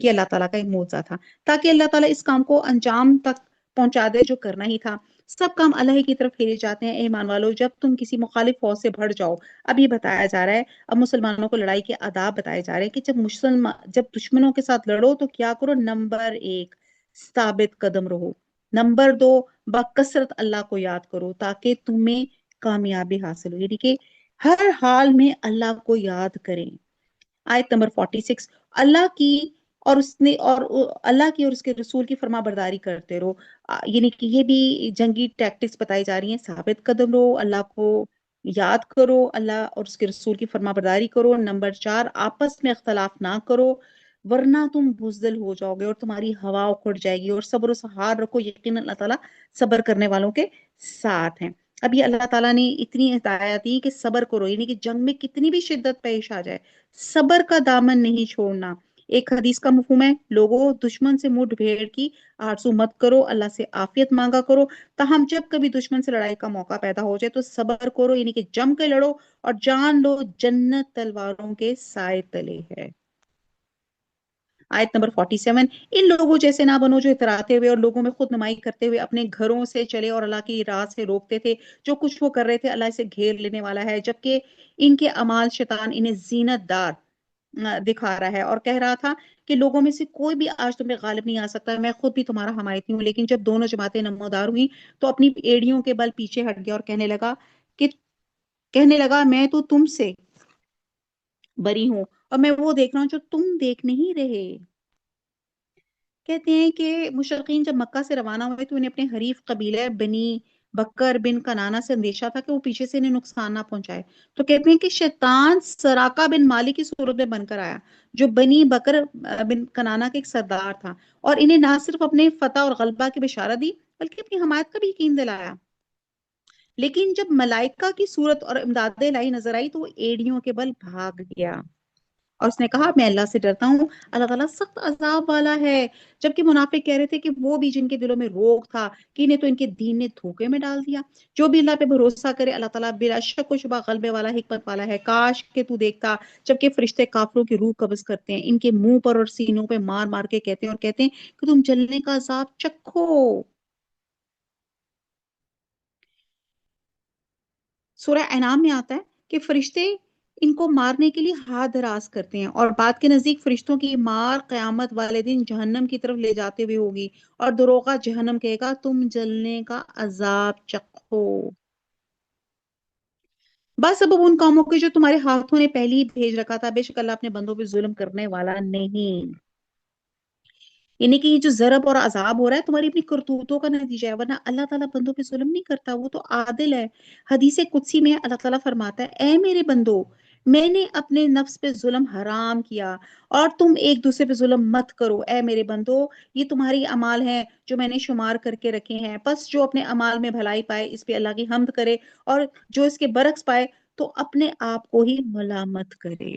یہ اللہ تعالیٰ کا ایک معجزہ تھا، تاکہ اللہ تعالیٰ اس کام کو انجام تک پہنچا دے جو کرنا ہی تھا۔ سب کام اللہ ہی کی طرف پھیرے جاتے ہیں۔ اے ایمان والو، جب تم کسی مخالف فوج سے بھڑ جاؤ، اب یہ بتایا جا رہا ہے، اب مسلمانوں کو لڑائی کے آداب بتائے جا رہے ہیں کہ جب دشمنوں کے ساتھ لڑو تو کیا کرو؟ نمبر ایک، ثابت قدم رہو۔ نمبر دو، بکثرت اللہ کو یاد کرو تاکہ تمہیں کامیابی حاصل ہو، یعنی کہ ہر حال میں اللہ کو یاد کریں۔ آیت نمبر 46، اللہ کی اور اس نے اور اللہ کی اور اس کے رسول کی فرما برداری کرتے رہو۔ یعنی کہ یہ بھی جنگی ٹیکٹکس بتائی جا رہی ہیں، ثابت قدم رہو، اللہ کو یاد کرو، اللہ اور اس کے رسول کی فرما برداری کرو۔ نمبر چار، آپس میں اختلاف نہ کرو ورنہ تم بزدل ہو جاؤ گے اور تمہاری ہوا اکھڑ جائے گی، اور صبر و سہار رکھو، یقینا اللہ تعالیٰ صبر کرنے والوں کے ساتھ ہیں۔ اب یہ اللہ تعالیٰ نے اتنی ہدایت دی کہ صبر کرو، یعنی کہ جنگ میں کتنی بھی شدت پیش آ جائے صبر کا دامن نہیں چھوڑنا۔ ایک حدیث کا مفہوم ہے، لوگوں دشمن سے مٹھ بھیڑ کی آرزو مت کرو، اللہ سے عافیت مانگا کرو، تاہم جب کبھی دشمن سے لڑائی کا موقع پیدا ہو جائے تو صبر کرو، یعنی کہ جم کے لڑو اور جان لو جنت تلواروں کے سائے تلے ہے۔ آیت نمبر 47، ان لوگوں جیسے نہ بنو جو اتراتے ہوئے اور لوگوں میں خود نمائی کرتے ہوئے اپنے گھروں سے چلے اور اللہ کی راہ سے روکتے تھے۔ جو کچھ وہ کر رہے تھے اللہ اسے گھیر لینے والا ہے، جبکہ ان کے اعمال شیطان انہیں زینت دار دکھا رہا ہے اور کہہ رہا تھا کہ لوگوں میں سے کوئی بھی آج تم پہ غالب نہیں آ سکتا، میں خود بھی تمہارا حمایتی ہوں۔ لیکن جب دونوں جماعتیں نمودار ہوئی تو اپنی ایڑیوں کے بل پیچھے ہٹ گیا اور کہنے لگا میں تو تم سے بری ہوں اور میں وہ دیکھ رہا ہوں جو تم دیکھ نہیں رہے۔ کہتے ہیں کہ مشرقین جب مکہ سے روانہ ہوئے تو انہیں اپنے حریف قبیلہ بنی بکر بن کنانا سے اندیشہ تھا کہ وہ پیچھے سے انہیں نقصان نہ پہنچائے، تو کہتے ہیں کہ شیطان سراقہ بن مالک کی صورت میں بن کر آیا، جو بنی بکر بن کنانا کے ایک سردار تھا، اور انہیں نہ صرف اپنے فتح اور غلبہ کی بشارت دی بلکہ اپنی حمایت کا بھی یقین دلایا۔ لیکن جب ملائکہ کی صورت اور امداد الہی نظر آئی تو وہ ایڑیوں کے بل بھاگ گیا اور اس نے کہا میں اللہ سے ڈرتا ہوں، اللہ تعالیٰ سخت عذاب والا ہے۔ جبکہ منافق کہہ رہے تھے کہ وہ بھی جن کے دلوں میں روگ تھا کہ انہیں تو ان کے دین نے دھوکے میں ڈال دیا۔ جو بھی اللہ پہ بھروسہ کرے اللہ تعالیٰ بلا شک و شبہ غلبے والا، حکمت والا ہے۔ کاش کہ تو دیکھتا جبکہ فرشتے کافروں کی روح قبض کرتے ہیں، ان کے منہ پر اور سینوں پہ مار مار کے کہتے ہیں اور کہتے ہیں کہ تم جلنے کا عذاب چکھو۔ سورہ انعام میں آتا ہے کہ فرشتے ان کو مارنے کے لیے ہاتھ دراز کرتے ہیں، اور بات کے نزدیک فرشتوں کی مار قیامت والے دن جہنم کی طرف لے جاتے ہوئے ہوگی، اور دروغہ جہنم کہے گا تم جلنے کا عذاب چکھو۔ بس اب ان قوموں کے جو تمہارے ہاتھوں نے پہلے ہی بھیج رکھا تھا، بے شک اللہ اپنے بندوں پہ ظلم کرنے والا نہیں۔ یعنی کہ یہ جو ضرب اور عذاب ہو رہا ہے تمہاری اپنی کرتوتوں کا نتیجہ ہے، ورنہ اللہ تعالیٰ بندوں پہ ظلم نہیں کرتا، وہ تو عادل ہے۔ حدیث قدسی میں اللہ تعالیٰ فرماتا ہے اے میرے بندو، میں نے اپنے نفس پہ ظلم حرام کیا اور تم ایک دوسرے پہ ظلم مت کرو۔ اے میرے بندو، یہ تمہاری اعمال ہیں جو میں نے شمار کر کے رکھے ہیں، پس جو اپنے اعمال میں بھلائی پائے اس پہ اللہ کی حمد کرے، اور جو اس کے برعکس پائے تو اپنے آپ کو ہی ملامت کرے۔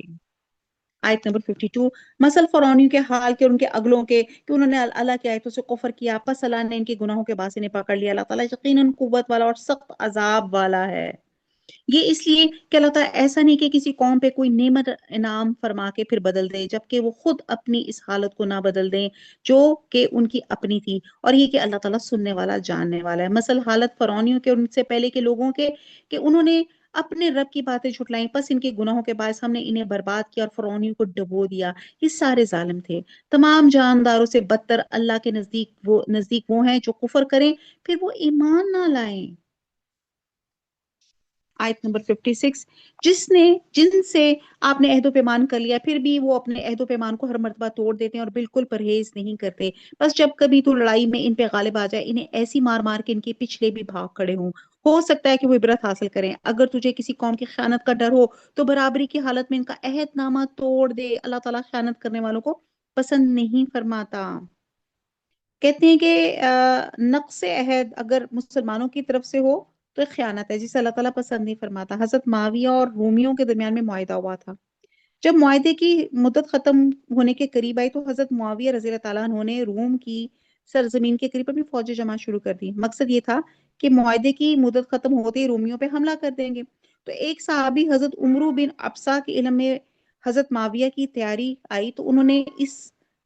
آیت نمبر 52، مثل فرعونیوں کے حال کے اور ان کے اگلوں کے کہ انہوں نے اللہ کی آیتوں سے کفر کیا، پس اللہ نے ان کے گناہوں کے باعث انہیں پکڑ لیا۔ اللہ تعالیٰ یقیناً قوت والا اور سخت عذاب والا ہے۔ یہ اس لیے کہ اللہ تعالیٰ ایسا نہیں کہ کسی قوم پہ کوئی نعمت انعام فرما کے پھر بدل دے، جبکہ وہ خود اپنی اس حالت کو نہ بدل دیں جو کہ ان کی اپنی تھی، اور یہ کہ اللہ تعالیٰ سننے والا جاننے والا ہے۔ مثل حالت فرعونیوں کے اور ان سے پہلے کے لوگوں کے کہ انہوں نے اپنے رب کی باتیں جھٹلائیں، پس ان کے گناہوں کے باعث ہم نے انہیں برباد کیا اور فرعونیوں کو ڈبو دیا۔ یہ سارے ظالم تھے۔ تمام جانداروں سے بدتر اللہ کے نزدیک وہ ہیں جو کفر کریں پھر وہ ایمان نہ لائیں۔ آیت نمبر 56، جن سے آپ نے عہد و پیمان کر لیا پھر بھی وہ اپنے عہد و پیمان کو ہر مرتبہ توڑ دیتے ہیں اور بالکل پرہیز نہیں کرتے، بس جب کبھی تو لڑائی میں ان پہ غالب آ جائے انہیں ایسی مار مار کے ان کے پچھلے بھی بھاگ کھڑے ہوں، ہو سکتا ہے کہ وہ عبرت حاصل کریں۔ اگر تجھے کسی قوم کی خیانت کا ڈر ہو تو برابری کی حالت میں ان کا عہد نامہ توڑ دے، اللہ تعالیٰ خیانت کرنے والوں کو پسند نہیں فرماتا۔ کہتے ہیں کہ نقص عہد اگر مسلمانوں کی طرف سے ہو تو ایک خیانت ہے جسے اللہ تعالیٰ پسند نہیں فرماتا۔ حضرت معاویہ اور رومیوں کے درمیان میں معاہدہ ہوا تھا، جب معاہدے کی مدت ختم ہونے کے قریب آئی تو حضرت معاویہ رضی اللہ تعالیٰ عنہ نے روم کی سرزمین کے قریب اپنی فوجیں جمع شروع کر دی۔ مقصد یہ تھا کہ معاہدے کی مدت ختم ہوتے ہی رومیوں پہ حملہ کر دیں گے۔ تو ایک صحابی حضرت عمرو بن ابسا کے علم میں حضرت معاویہ کی تیاری آئی تو انہوں نے اس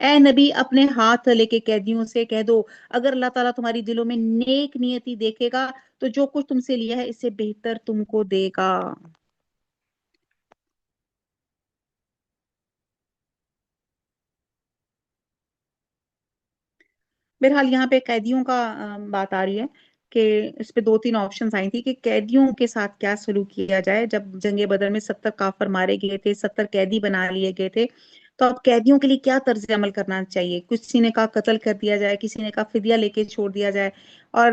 اے نبی اپنے ہاتھ لے کے قیدیوں سے کہہ دو اگر اللہ تعالیٰ تمہاری دلوں میں نیک نیتی دیکھے گا تو جو کچھ تم سے لیا ہے اس سے بہتر تم کو دے گا۔ بہرحال یہاں پہ قیدیوں کا بات آ رہی ہے کہ اس پہ دو تین آپشنز آئی تھی کہ قیدیوں کے ساتھ کیا سلوک کیا جائے۔ جب جنگ بدر میں 70 کافر مارے گئے تھے، 70 قیدی بنا لیے گئے تھے، تو اب قیدیوں کے لیے کیا طرز عمل کرنا چاہیے؟ کسی نے کہا قتل کر دیا جائے، کسی نے کہا فدیہ لے کے چھوڑ دیا جائے، اور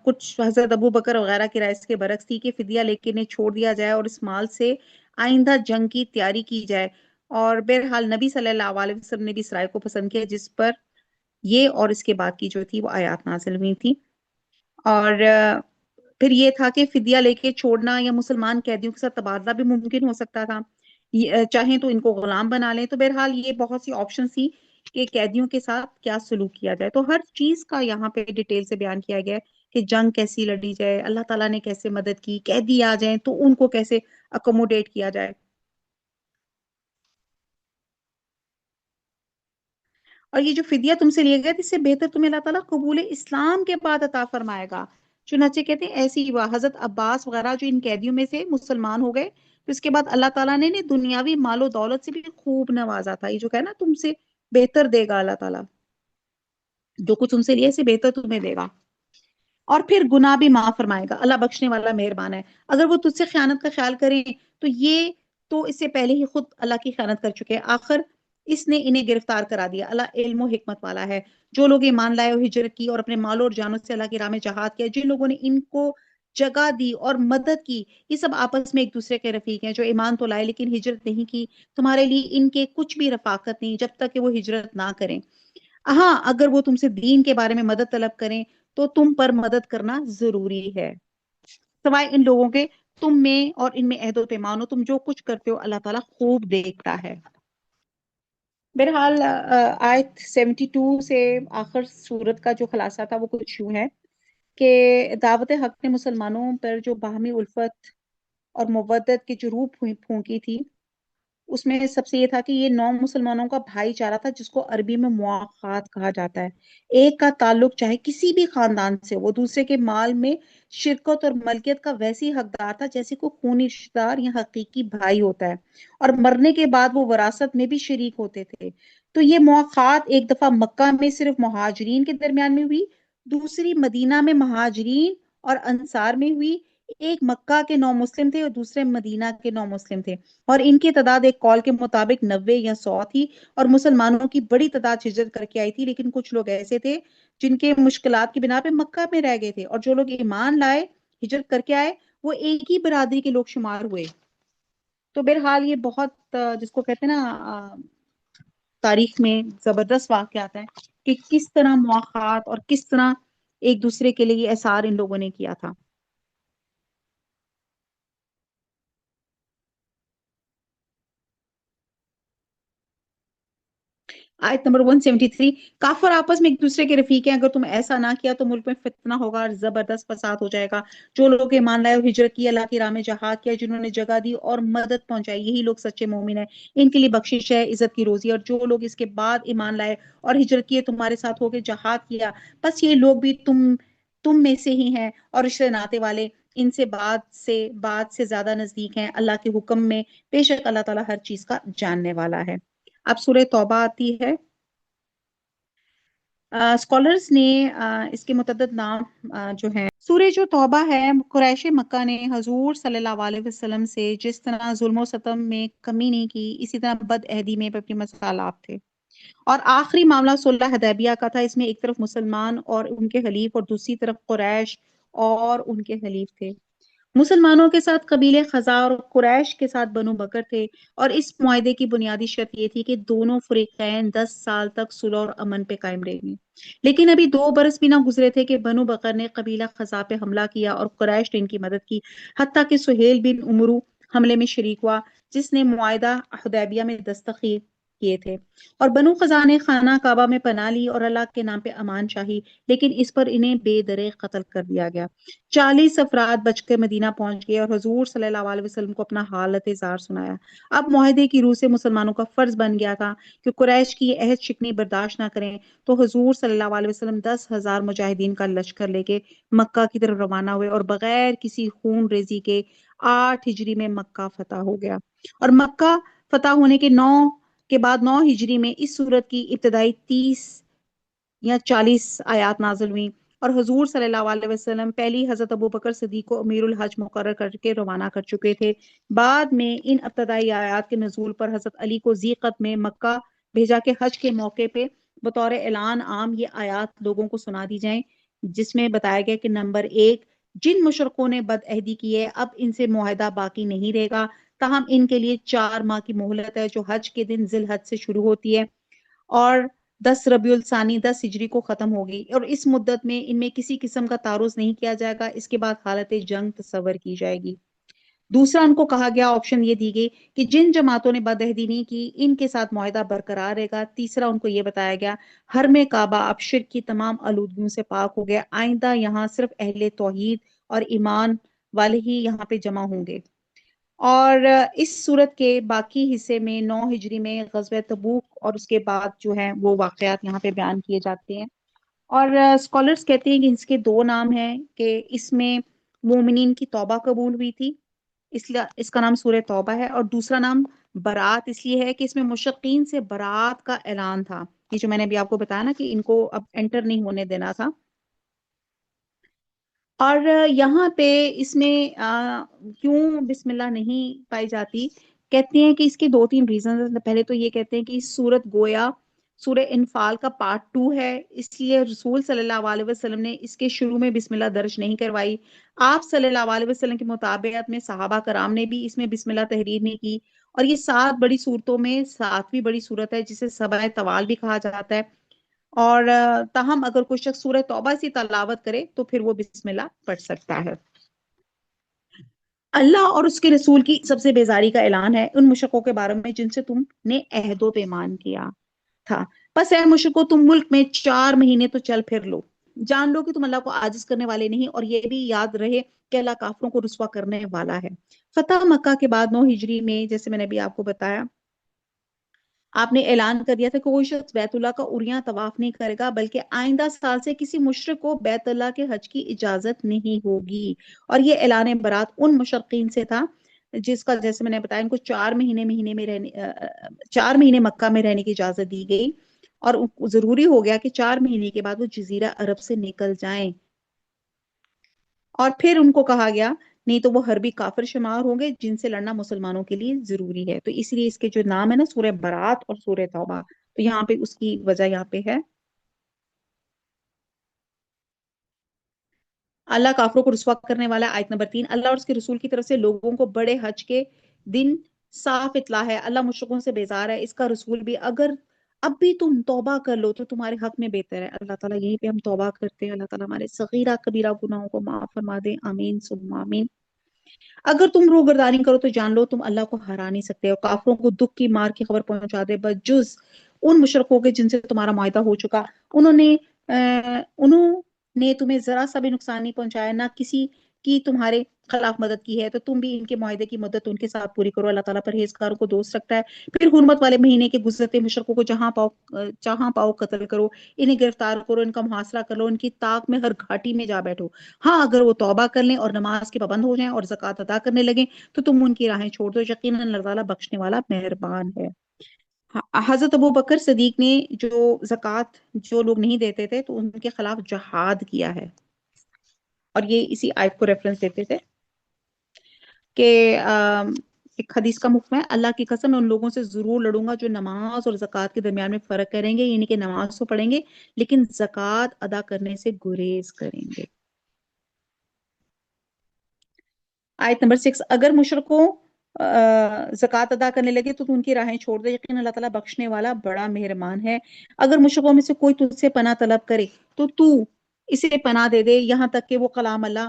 کچھ حضرت ابو بکر وغیرہ کی رائے اس کے برعکس تھی کہ فدیہ لے کے انہیں چھوڑ دیا جائے اور اس مال سے آئندہ جنگ کی تیاری کی جائے۔ اور بہرحال نبی صلی اللہ علیہ وسلم نے بھی اس رائے کو پسند کیا، جس پر یہ اور اس کے بعد کی جو تھی وہ آیات نازل ہوئی تھی۔ اور پھر یہ تھا کہ فدیہ لے کے چھوڑنا یا مسلمان قیدیوں کے ساتھ تبادلہ بھی ممکن ہو سکتا تھا، چاہیں تو ان کو غلام بنا لیں۔ تو بہرحال یہ بہت سی آپشن تھی کہ قیدیوں کے ساتھ کیا سلوک کیا جائے۔ تو ہر چیز کا یہاں پہ ڈیٹیل سے بیان کیا گیا ہے کہ جنگ کیسی لڑی جائے، اللہ تعالیٰ نے کیسے مدد کی، قیدی آ جائیں تو ان کو کیسے اکوموڈیٹ کیا جائے۔ اور یہ جو فدیہ تم سے لیا گیا تھا اس سے بہتر تمہیں اللہ تعالیٰ قبول اسلام کے بعد عطا فرمائے گا۔ چنانچہ کہتے ہیں ایسی ہی ہوا، حضرت عباس وغیرہ جو ان قیدیوں میں سے مسلمان ہو گئے، تو اس کے بعد اللہ تعالیٰ نے انہیں دنیاوی مال و دولت سے بھی خوب نوازا تھا۔ یہ جو کہ نا تم سے بہتر دے گا اللہ تعالیٰ، جو کچھ تم سے لیا اس سے بہتر تمہیں دے گا، اور پھر گناہ بھی معاف فرمائے گا۔ اللہ بخشنے والا مہربان ہے۔ اگر وہ تجھ سے خیانت کا خیال کریں تو یہ تو اس سے پہلے ہی خود اللہ کی خیانت کر چکے ہیں، آخر اس نے انہیں گرفتار کرا دیا۔ اللہ علم و حکمت والا ہے۔ جو لوگ ایمان لائے اور ہجرت کی اور اپنے مالوں اور جانوں سے اللہ کی راہ میں جہاد کیا، جن لوگوں نے ان کو جگہ دی اور مدد کی، یہ سب آپس میں ایک دوسرے کے رفیق ہیں۔ جو ایمان تو لائے لیکن ہجرت نہیں کی، تمہارے لیے ان کے کچھ بھی رفاقت نہیں جب تک کہ وہ ہجرت نہ کریں۔ ہاں اگر وہ تم سے دین کے بارے میں مدد طلب کریں تو تم پر مدد کرنا ضروری ہے، سوائے ان لوگوں کے تم میں اور ان میں عہد و پیمان ہو، تم جو کچھ کرتے ہو اللہ تعالیٰ خوب دیکھتا ہے۔ بہرحال آیت 72 سے آخر سورت کا جو خلاصہ تھا وہ کچھ یوں ہے کہ دعوت حق نے مسلمانوں پر جو باہمی الفت اور مودت کی جو روح پھونکی تھی، اس میں سب سے یہ تھا کہ یہ 9 مسلمانوں کا بھائی چارہ تھا جس کو عربی میں مواخات کہا جاتا ہے۔ ایک کا تعلق چاہے کسی بھی خاندان سے، وہ دوسرے کے مال میں شرکت اور ملکیت کا ویسی حقدار تھا جیسے کوئی خونی رشتہ دار یا حقیقی بھائی ہوتا ہے، اور مرنے کے بعد وہ وراثت میں بھی شریک ہوتے تھے۔ تو یہ مواخات ایک دفعہ مکہ میں صرف مہاجرین کے درمیان میں ہوئی، دوسری مدینہ میں مہاجرین اور انصار میں ہوئی، ایک مکہ کے 9 مسلم تھے اور دوسرے مدینہ کے 9 مسلم تھے، اور ان کی تعداد ایک قول کے مطابق 90 یا 100 تھی، اور مسلمانوں کی بڑی تعداد ہجرت کر کے آئی تھی، لیکن کچھ لوگ ایسے تھے جن کے مشکلات کی بنا پہ مکہ میں رہ گئے تھے، اور جو لوگ ایمان لائے ہجرت کر کے آئے وہ ایک ہی برادری کے لوگ شمار ہوئے۔ تو بہرحال یہ بہت جس کو کہتے ہیں نا تاریخ میں زبردست واقعات ہیں کہ کس طرح مواخات اور کس طرح ایک دوسرے کے لیے اثار ان لوگوں نے کیا تھا۔ آیت نمبر 173، کافر آپس میں ایک دوسرے کے رفیق ہیں، اگر تم ایسا نہ کیا تو ملک میں فتنہ ہوگا اور زبردست فساد ہو جائے گا۔ جو لوگ ایمان لائے اور ہجرت کی، اللہ کی راہ میں جہاد کیا، جنہوں نے جگہ دی اور مدد پہنچائی، یہی لوگ سچے مومن ہیں، ان کے لیے بخشش ہے، عزت کی روزی۔ اور جو لوگ اس کے بعد ایمان لائے اور ہجرت کیے، تمہارے ساتھ ہو کے جہاد کیا، بس یہ لوگ بھی تم میں سے ہی ہیں، اور رشتے ناتے والے ان سے بعد سے زیادہ نزدیک ہیں اللہ کے حکم میں، بے شک اللہ تعالیٰ ہر چیز کا جاننے والا ہے۔ اب سورہ توبہ آتی ہے۔ اسکالرز نے اس کے متعدد نام جو ہیں، سورہ جو توبہ ہے، قریش مکہ نے حضور صلی اللہ علیہ وسلم سے جس طرح ظلم و ستم میں کمی نہیں کی، اسی طرح بد عہدی میں بھی اپنے مسالات تھے، اور آخری معاملہ صلح حدیبیہ کا تھا۔ اس میں ایک طرف مسلمان اور ان کے حلیف اور دوسری طرف قریش اور ان کے حلیف تھے۔ مسلمانوں کے ساتھ قبیلے خزاع اور قریش کے ساتھ بنو بکر تھے، اور اس معاہدے کی بنیادی شرط یہ تھی کہ دونوں فریقین 10 سال تک صلح اور امن پہ قائم رہیں گے۔ لیکن ابھی 2 برس بھی نہ گزرے تھے کہ بنو بکر نے قبیلہ خزاع پہ حملہ کیا اور قریش نے ان کی مدد کی، حتیٰ کہ سہیل بن عمرو حملے میں شریک ہوا، جس نے معاہدہ حدیبیہ میں دستخط کیے تھے، اور بنو خزاع نے خانہ کعبہ میں پناہ لی اور اللہ کے نام پہ امان چاہی، لیکن اس پر انہیں بے درے قتل کر دیا گیا۔ 40 افراد بچ کے مدینہ پہنچ گئے اور حضور صلی اللہ علیہ وسلم کو اپنا حالت زار سنایا۔ اب معاہدے کی روح سے مسلمانوں کا فرض بن گیا تھا کہ قریش کی یہ عہد شکنی برداشت نہ کریں، تو حضور صلی اللہ علیہ وسلم 10,000 مجاہدین کا لشکر لے کے مکہ کی طرف روانہ ہوئے اور بغیر کسی خون ریزی کے 8 ہجری میں مکہ فتح ہو گیا، اور مکہ فتح ہونے کے بعد 9 ہجری میں اس سورت کی ابتدائی 30 یا 40 آیات نازل ہوئیں، اور حضور صلی اللہ علیہ وسلم پہلی حضرت ابو بکر صدیق کو امیر الحج مقرر کر کے روانہ کر چکے تھے۔ بعد میں ان ابتدائی آیات کے نزول پر حضرت علی کو ذیقت میں مکہ بھیجا کہ حج کے موقع پہ بطور اعلان عام یہ آیات لوگوں کو سنا دی جائیں، جس میں بتایا گیا کہ نمبر 1، جن مشرکوں نے بد عہدی کی ہے اب ان سے معاہدہ باقی نہیں رہے گا، تاہم ان کے لیے 4 ماہ کی مہلت ہے جو حج کے دن ذی الحج سے شروع ہوتی ہے اور 10 ربیع الثانی 10 ہجری کو ختم ہوگی، اور اس مدت میں ان میں کسی قسم کا تعارض نہیں کیا جائے گا، اس کے بعد حالت جنگ تصور کی جائے گی۔ دوسرا ان کو کہا گیا، آپشن یہ دی گئی کہ جن جماعتوں نے بد عہدی نہیں کی ان کے ساتھ معاہدہ برقرار رہے گا۔ تیسرا ان کو یہ بتایا گیا، حرم کعبہ اب شرک کی تمام آلودگیوں سے پاک ہو گیا، آئندہ یہاں صرف اہل توحید اور ایمان والے ہی یہاں پہ جمع ہوں گے۔ اور اس صورت کے باقی حصے میں 9 ہجری میں غزوہ تبوک اور اس کے بعد جو ہے وہ واقعات یہاں پہ بیان کیے جاتے ہیں، اور اسکالرز کہتے ہیں کہ اس کے 2 نام ہیں، کہ اس میں مومنین کی توبہ قبول ہوئی تھی، اس کا نام سورہ توبہ ہے، اور دوسرا نام برات اس لیے ہے کہ اس میں مشرکین سے برات کا اعلان تھا، یہ جو میں نے ابھی آپ کو بتایا نا کہ ان کو اب انٹر نہیں ہونے دینا تھا۔ اور یہاں پہ اس میں کیوں بسم اللہ نہیں پائی جاتی، کہتے ہیں کہ اس کے 2-3 ریزنز۔ پہلے تو یہ کہتے ہیں کہ اس سورت گویا سورہ انفال کا پارٹ 2 ہے، اس لیے رسول صلی اللہ علیہ وسلم نے اس کے شروع میں بسم اللہ درج نہیں کروائی۔ آپ صلی اللہ علیہ وسلم کے مطابقت میں صحابہ کرام نے بھی اس میں بسم اللہ تحریر نہیں کی، اور یہ 7 بڑی صورتوں میں 7ویں بڑی صورت ہے جسے سبع طوال بھی کہا جاتا ہے، اور تاہم اگر کوئی شخص سورہ توبہ سے تلاوت کرے تو پھر وہ بسم اللہ پڑھ سکتا ہے۔ اللہ اور اس کے رسول کی سب سے بیزاری کا اعلان ہے ان مشرکوں کے بارے میں جن سے تم نے عہد و پیمان کیا تھا، پس اے مشرکو تم ملک میں 4 مہینے تو چل پھر لو، جان لو کہ تم اللہ کو عاجز کرنے والے نہیں، اور یہ بھی یاد رہے کہ اللہ کافروں کو رسوا کرنے والا ہے۔ فتح مکہ کے بعد 9 ہجری میں، جیسے میں نے ابھی آپ کو بتایا، آپ نے اعلان کر دیا تھا کہ کوئی شخص بیت اللہ کا عریاں طواف نہیں کرے گا، بلکہ آئندہ سال سے کسی مشرک کو بیت اللہ کے حج کی اجازت نہیں ہوگی، اور یہ اعلان برات ان مشرقین سے تھا جس کا جیسے میں نے بتایا ان کو 4 مہینے مکہ میں رہنے کی اجازت دی گئی، اور ضروری ہو گیا کہ 4 مہینے کے بعد وہ جزیرہ عرب سے نکل جائیں، اور پھر ان کو کہا گیا نہیں تو وہ حربی کافر شمار ہوں گے جن سے لڑنا مسلمانوں کے لیے ضروری ہے، تو اس لیے اس کے جو نام ہے نا سورہ برات اور سورہ توبہ، تو یہاں پہ اس کی وجہ یہاں پہ ہے اللہ کافروں کو رسوا کرنے والا۔ آیت نمبر 3، اللہ اور اس کے رسول کی طرف سے لوگوں کو بڑے حج کے دن صاف اطلاع ہے، اللہ مشرکوں سے بیزار ہے، اس کا رسول بھی، اگر اب بھی تم توبہ کر لو تو تمہارے حق میں بہتر ہے۔ اللہ تعالیٰ یہیں پہ ہم توبہ کرتے ہیں، اللہ تعالیٰ ہمارے صغیرہ کبیرہ گناہوں کو معاف فرما دے، آمین ثم آمین۔ اگر تم روگردانی کرو تو جان لو تم اللہ کو ہرا نہیں سکتے، اور کافروں کو دکھ کی مار کی خبر پہنچا دے، بجز ان مشرکوں کے جن سے تمہارا معاہدہ ہو چکا، انہوں نے تمہیں ذرا سا بھی نقصان نہیں پہنچایا، نہ کسی کی تمہارے خلاف مدد کی ہے، تو تم بھی ان کے معاہدے کی مدت ان کے ساتھ پوری کرو، اللہ تعالیٰ پرہیزگاروں کو دوست رکھتا ہے۔ پھر حرمت والے مہینے کے گزرتے مشرکوں کو جہاں پاؤ قتل کرو، انہیں گرفتار کرو، ان کا محاصرہ کر لو، ان کی طاق میں ہر گھاٹی میں جا بیٹھو، ہاں اگر وہ توبہ کر لیں اور نماز کے پابند ہو جائیں اور زکوٰۃ ادا کرنے لگیں تو تم ان کی راہیں چھوڑ دو، یقیناً اللہ تعالیٰ بخشنے والا مہربان ہے۔ حضرت ابو بکر صدیق نے جو زکوٰۃ جو لوگ نہیں دیتے تھے تو ان کے خلاف جہاد کیا ہے، اور یہ اسی آیت کو ریفرنس دیتے تھے کہ ایک حدیث کا مفہوم ہے، اللہ کی قسم میں ان لوگوں سے ضرور لڑوں گا جو نماز اور زکوٰۃ کے درمیان میں فرق کریں گے، یعنی کہ نماز تو پڑھیں گے لیکن زکوٰۃ ادا کرنے سے گریز کریں گے۔ آیت نمبر 6، اگر مشرکوں زکوٰۃ ادا کرنے لگے تو ان کی راہیں چھوڑ دے، یقین اللہ تعالیٰ بخشنے والا بڑا مہربان ہے۔ اگر مشرکوں میں سے کوئی تجھ سے پناہ طلب کرے تو تو اسے پناہ دے دے یہاں تک کہ وہ کلام اللہ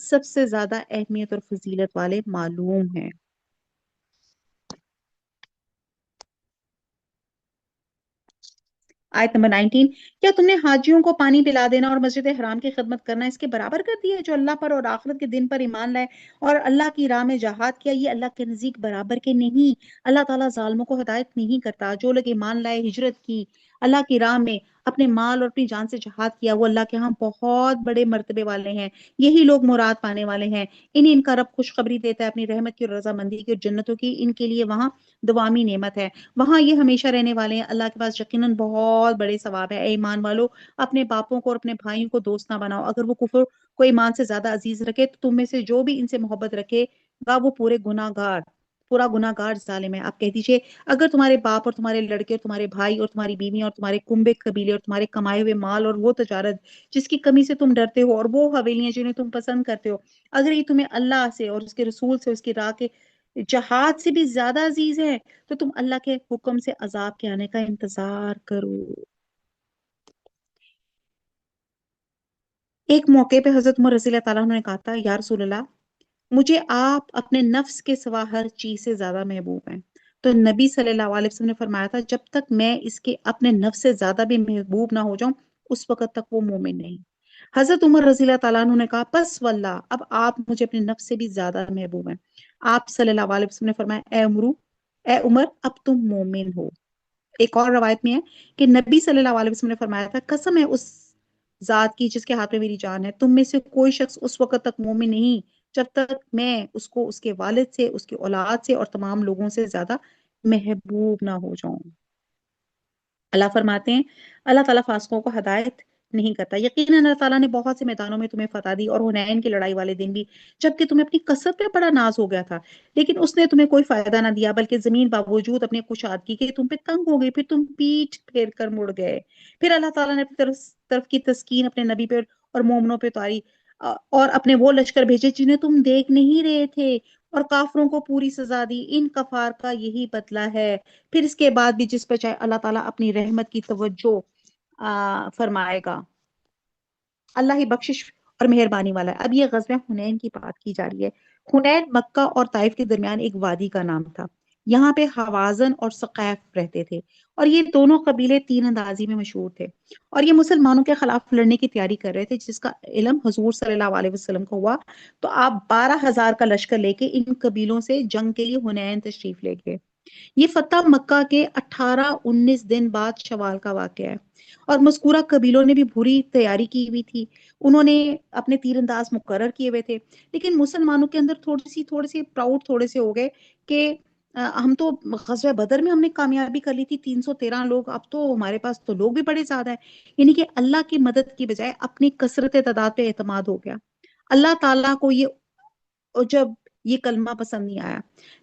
سب سے زیادہ اہمیت اور فضیلت والے معلوم ہیں۔ آیت نمبر 19، کیا تم نے حاجیوں کو پانی پلا دینا اور مسجد حرام کی خدمت کرنا اس کے برابر کر دیا ہے جو اللہ پر اور آخرت کے دن پر ایمان لائے اور اللہ کی راہ میں جہاد کیا؟ یہ اللہ کے نزدیک برابر کے نہیں۔ اللہ تعالیٰ ظالموں کو ہدایت نہیں کرتا۔ جو لوگ ایمان لائے، ہجرت کی، اللہ کی راہ میں اپنے مال اور اپنی جان سے جہاد کیا، وہ اللہ کے ہاں بہت بڑے مرتبے والے ہیں۔ یہی لوگ مراد پانے والے ہیں۔ انہیں ان کا رب خوشخبری دیتا ہے اپنی رحمت کی اور رضامندی کی اور جنتوں کی، ان کے لیے وہاں دوامی نعمت ہے، وہاں یہ ہمیشہ رہنے والے ہیں۔ اللہ کے پاس یقیناً بہت بڑے ثواب ہے۔ اے ایمان والو، اپنے باپوں کو اور اپنے بھائیوں کو دوست نہ بناؤ۔ اگر وہ کفر کو ایمان سے زیادہ عزیز رکھے تو تم میں سے جو بھی ان سے محبت رکھے گا وہ پورا گناہ گار ظالم ہے۔ آپ کہہ دیجئے، اگر تمہارے باپ اور تمہارے لڑکے اور تمہارے بھائی اور تمہاری بیوی اور تمہارے کنبے قبیلے اور تمہارے کمائے ہوئے مال اور وہ تجارت جس کی کمی سے تم ڈرتے ہو اور وہ حویلیاں جنہیں تم پسند کرتے ہو، اگر یہ تمہیں اللہ سے اور اس کے رسول سے، اس کی راہ کے جہاد سے بھی زیادہ عزیز ہے تو تم اللہ کے حکم سے عذاب کے آنے کا انتظار کرو۔ ایک موقع پہ حضرت عمر رضی اللہ تعالیٰ عنہ نے کہا تھا، یا رسول اللہ، مجھے آپ اپنے نفس کے سوا ہر چیز سے زیادہ محبوب ہیں۔ تو نبی صلی اللہ علیہ وسلم نے فرمایا تھا، جب تک میں اس کے اپنے نفس سے زیادہ بھی محبوب نہ ہو جاؤں اس وقت تک وہ مومن نہیں۔ حضرت عمر رضی اللہ تعالیٰ عنہ نے کہا، پس واللہ اب آپ مجھے اپنے نفس سے بھی زیادہ محبوب ہیں۔ آپ صلی اللہ علیہ وسلم نے فرمایا، اے عمر اب تم مومن ہو۔ ایک اور روایت میں ہے کہ نبی صلی اللہ علیہ وسلم نے فرمایا تھا، قسم ہے اس ذات کی جس کے ہاتھ میں میری جان ہے، تم میں سے کوئی شخص اس وقت تک مومن نہیں جب تک میں اس کو اس کے والد سے، اس کی اولاد سے اور تمام لوگوں سے زیادہ محبوب نہ ہو جاؤں۔ اللہ فرماتے ہیں، اللہ تعالیٰ فاسقوں کو ہدایت نہیں کرتا۔ یقیناً اللہ تعالیٰ نے بہت سے میدانوں میں تمہیں فتح دی اور حنین کی لڑائی والے دن بھی، جبکہ تمہیں اپنی کثرت پہ بڑا ناز ہو گیا تھا، لیکن اس نے تمہیں کوئی فائدہ نہ دیا، بلکہ زمین باوجود اپنے کشادگی کے تم پہ تنگ ہو گئی، پھر تم پیٹھ پھیر کر مڑ گئے۔ پھر اللہ تعالیٰ نے اپنی طرف کی تسکین اپنے نبی پہ اور مومنوں پہ اتاری، اور اپنے وہ لشکر بھیجے جنہیں تم دیکھ نہیں رہے تھے، اور کافروں کو پوری سزا دی۔ ان کفار کا یہی بدلہ ہے۔ پھر اس کے بعد بھی جس پر چاہے اللہ تعالیٰ اپنی رحمت کی توجہ فرمائے گا۔ اللہ ہی بخشش اور مہربانی والا ہے۔ اب یہ غزوہ حنین کی بات کی جا رہی ہے۔ حنین مکہ اور طائف کے درمیان ایک وادی کا نام تھا۔ یہاں پہ حوازن اور ثقیف رہتے تھے، اور یہ دونوں قبیلے تیر اندازی میں مشہور تھے، اور یہ مسلمانوں کے خلاف لڑنے کی تیاری کر رہے تھے، جس کا علم حضور صلی اللہ علیہ وسلم کو ہوا تو آپ 12,000 کا لشکر لے کے ان قبیلوں سے جنگ کے لیے حنین تشریف لے گئے۔ یہ فتح مکہ کے 18-19 دن بعد شوال کا واقعہ ہے، اور مذکورہ قبیلوں نے بھی بری تیاری کی ہوئی تھی۔ انہوں نے اپنے تیر انداز مقرر کیے ہوئے تھے، لیکن مسلمانوں کے اندر تھوڑی سی پراؤڈ تھوڑے سے ہو گئے کہ ہم تو غزوہ بدر میں ہم نے کامیابی کر لی تھی، 313 لوگ، اب تو ہمارے پاس تو لوگ بھی بڑے زیادہ ہیں۔ یعنی کہ اللہ کی مدد کی بجائے اپنی کثرت تعداد پہ اعتماد ہو گیا۔ اللہ تعالیٰ کو جب یہ کلمہ پسند نہیں آیا،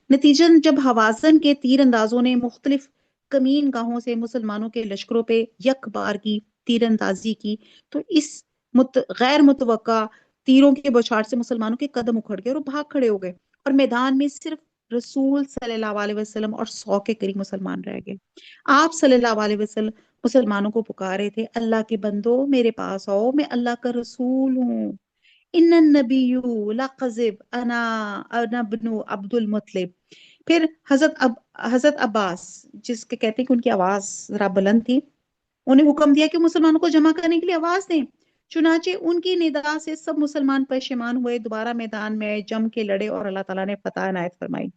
نتیجن جب حوازن کے تیر اندازوں نے مختلف کمین گاہوں سے مسلمانوں کے لشکروں پہ یک بار کی تیر اندازی کی تو اس غیر متوقع تیروں کے بوچھار سے مسلمانوں کے قدم اکھڑ گئے اور وہ بھاگ کھڑے ہو گئے، اور میدان میں صرف رسول صلی اللہ علیہ وسلم اور 100 کے قریب مسلمان رہ گئے۔ آپ صلی اللہ علیہ وسلم مسلمانوں کو پکارے تھے، اللہ کے بندو میرے پاس آؤ، میں اللہ کا رسول ہوں۔ ان النبی لقذب انا ابن عبد المطلب۔ پھر حضرت عباس، جس کے کہتے ہیں کہ ان کی آواز ذرا بلند تھی، انہیں حکم دیا کہ مسلمانوں کو جمع کرنے کے لیے آواز دیں۔ چنانچہ ان کی ندا سے سب مسلمان پشیمان ہوئے، دوبارہ میدان میں جم کے لڑے، اور اللہ تعالیٰ نے فتح عنایت فرمائی۔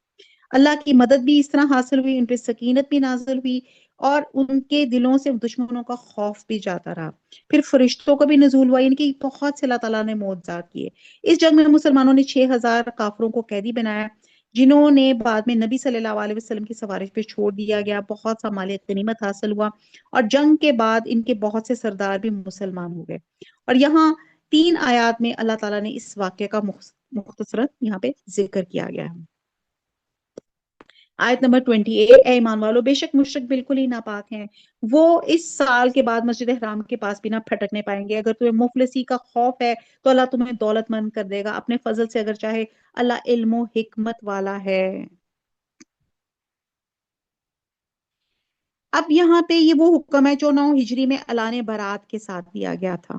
اللہ کی مدد بھی اس طرح حاصل ہوئی، ان پہ سکینت بھی نازل ہوئی، اور ان کے دلوں سے دشمنوں کا خوف بھی جاتا رہا۔ پھر فرشتوں کا بھی نزول ہوا، ان کی بہت سے اللہ تعالیٰ نے معجزات کیے۔ اس جنگ میں مسلمانوں نے 6,000 کافروں کو قیدی بنایا، جنہوں نے بعد میں نبی صلی اللہ علیہ وسلم کی سفارش پہ چھوڑ دیا گیا۔ بہت سا مال غنیمت حاصل ہوا، اور جنگ کے بعد ان کے بہت سے سردار بھی مسلمان ہو گئے۔ اور یہاں 3 آیات میں اللہ تعالیٰ نے اس واقعے کا مختصراً یہاں پہ ذکر کیا گیا ہے۔ آیت نمبر 28، اے ایمان والو، بے شک مشرک بالکل ہی ناپاک ہیں، وہ اس سال کے بعد مسجد حرام کے پاس بھی نہ پھٹکنے پائیں گے۔ اگر تمہیں مفلسی کا خوف ہے تو اللہ تمہیں دولت مند کر دے گا اپنے فضل سے، اگر چاہے۔ اللہ علم و حکمت والا ہے۔ اب یہاں پہ یہ وہ حکم ہے جو 9 ہجری میں اعلان برات کے ساتھ دیا گیا تھا۔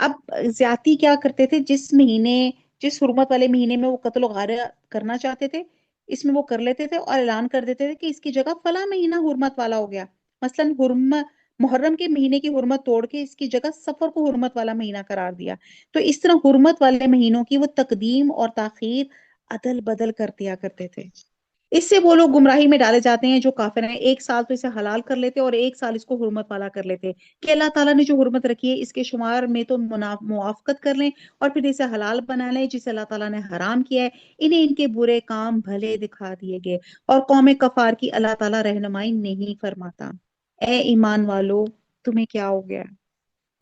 اب زیادتی کیا کرتے تھے، جس حرمت والے مہینے میں وہ قتل و غارت کرنا چاہتے تھے، اس میں وہ کر لیتے تھے اور اعلان کر دیتے تھے کہ اس کی جگہ فلاں مہینہ حرمت والا ہو گیا۔ مثلاً محرم کے مہینے کی حرمت توڑ کے اس کی جگہ سفر کو حرمت والا مہینہ قرار دیا۔ تو اس طرح حرمت والے مہینوں کی وہ تقدیم اور تاخیر عدل بدل کر دیا کرتے تھے۔ اس سے وہ لوگ گمراہی میں ڈالے جاتے ہیں جو کافر ہیں، ایک سال تو اسے حلال کر لیتے اور ایک سال اس کو حرمت والا کر لیتے کہ اللہ تعالیٰ نے جو حرمت رکھی ہے اس کے شمار میں تو موافقت کر لیں اور پھر اسے حلال بنا لیں جسے اللہ تعالیٰ نے حرام کیا ہے۔ انہیں ان کے برے کام بھلے دکھا دیے گئے اور قوم کفار کی اللہ تعالیٰ رہنمائی نہیں فرماتا۔ اے ایمان والو، تمہیں کیا ہو گیا؟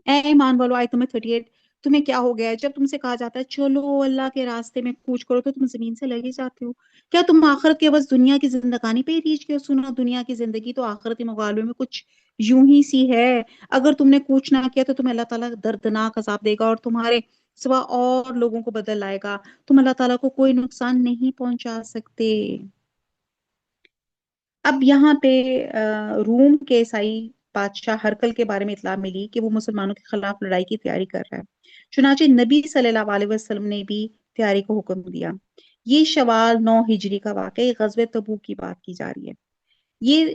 اے ایمان والو، آیت نمبر 38، تمہیں کیا ہو گیا ہے؟ جب تم سے کہا جاتا ہے چلو اللہ کے راستے میں کوچ کرو تو تم زمین سے لگے جاتے ہو۔ کیا تم آخرت کے بس دنیا کی زندگانی پہ ہی ریچھ گئے ہو؟ سنو، دنیا کی زندگی تو آخرت کے مقابلے میں کچھ یوں ہی سی ہے۔ اگر تم نے کوچ نہ کیا تو تمہیں اللہ تعالیٰ دردناک عذاب دے گا اور تمہارے سوا اور لوگوں کو بدل لائے گا۔ تم اللہ تعالیٰ کو کوئی نقصان نہیں پہنچا سکتے۔ اب یہاں پہ روم کے عیسائی بادشاہ ہرکل کے بارے میں اطلاع ملی کہ وہ مسلمانوں کے خلاف لڑائی کی تیاری کر رہا ہے۔ چنانچہ نبی صلی اللہ علیہ وسلم نے بھی تیاری کو حکم دیا۔ یہ شوال 9 ہجری کا واقعہ غزوہ تبوک کی بات کی جا رہی ہے۔ یہ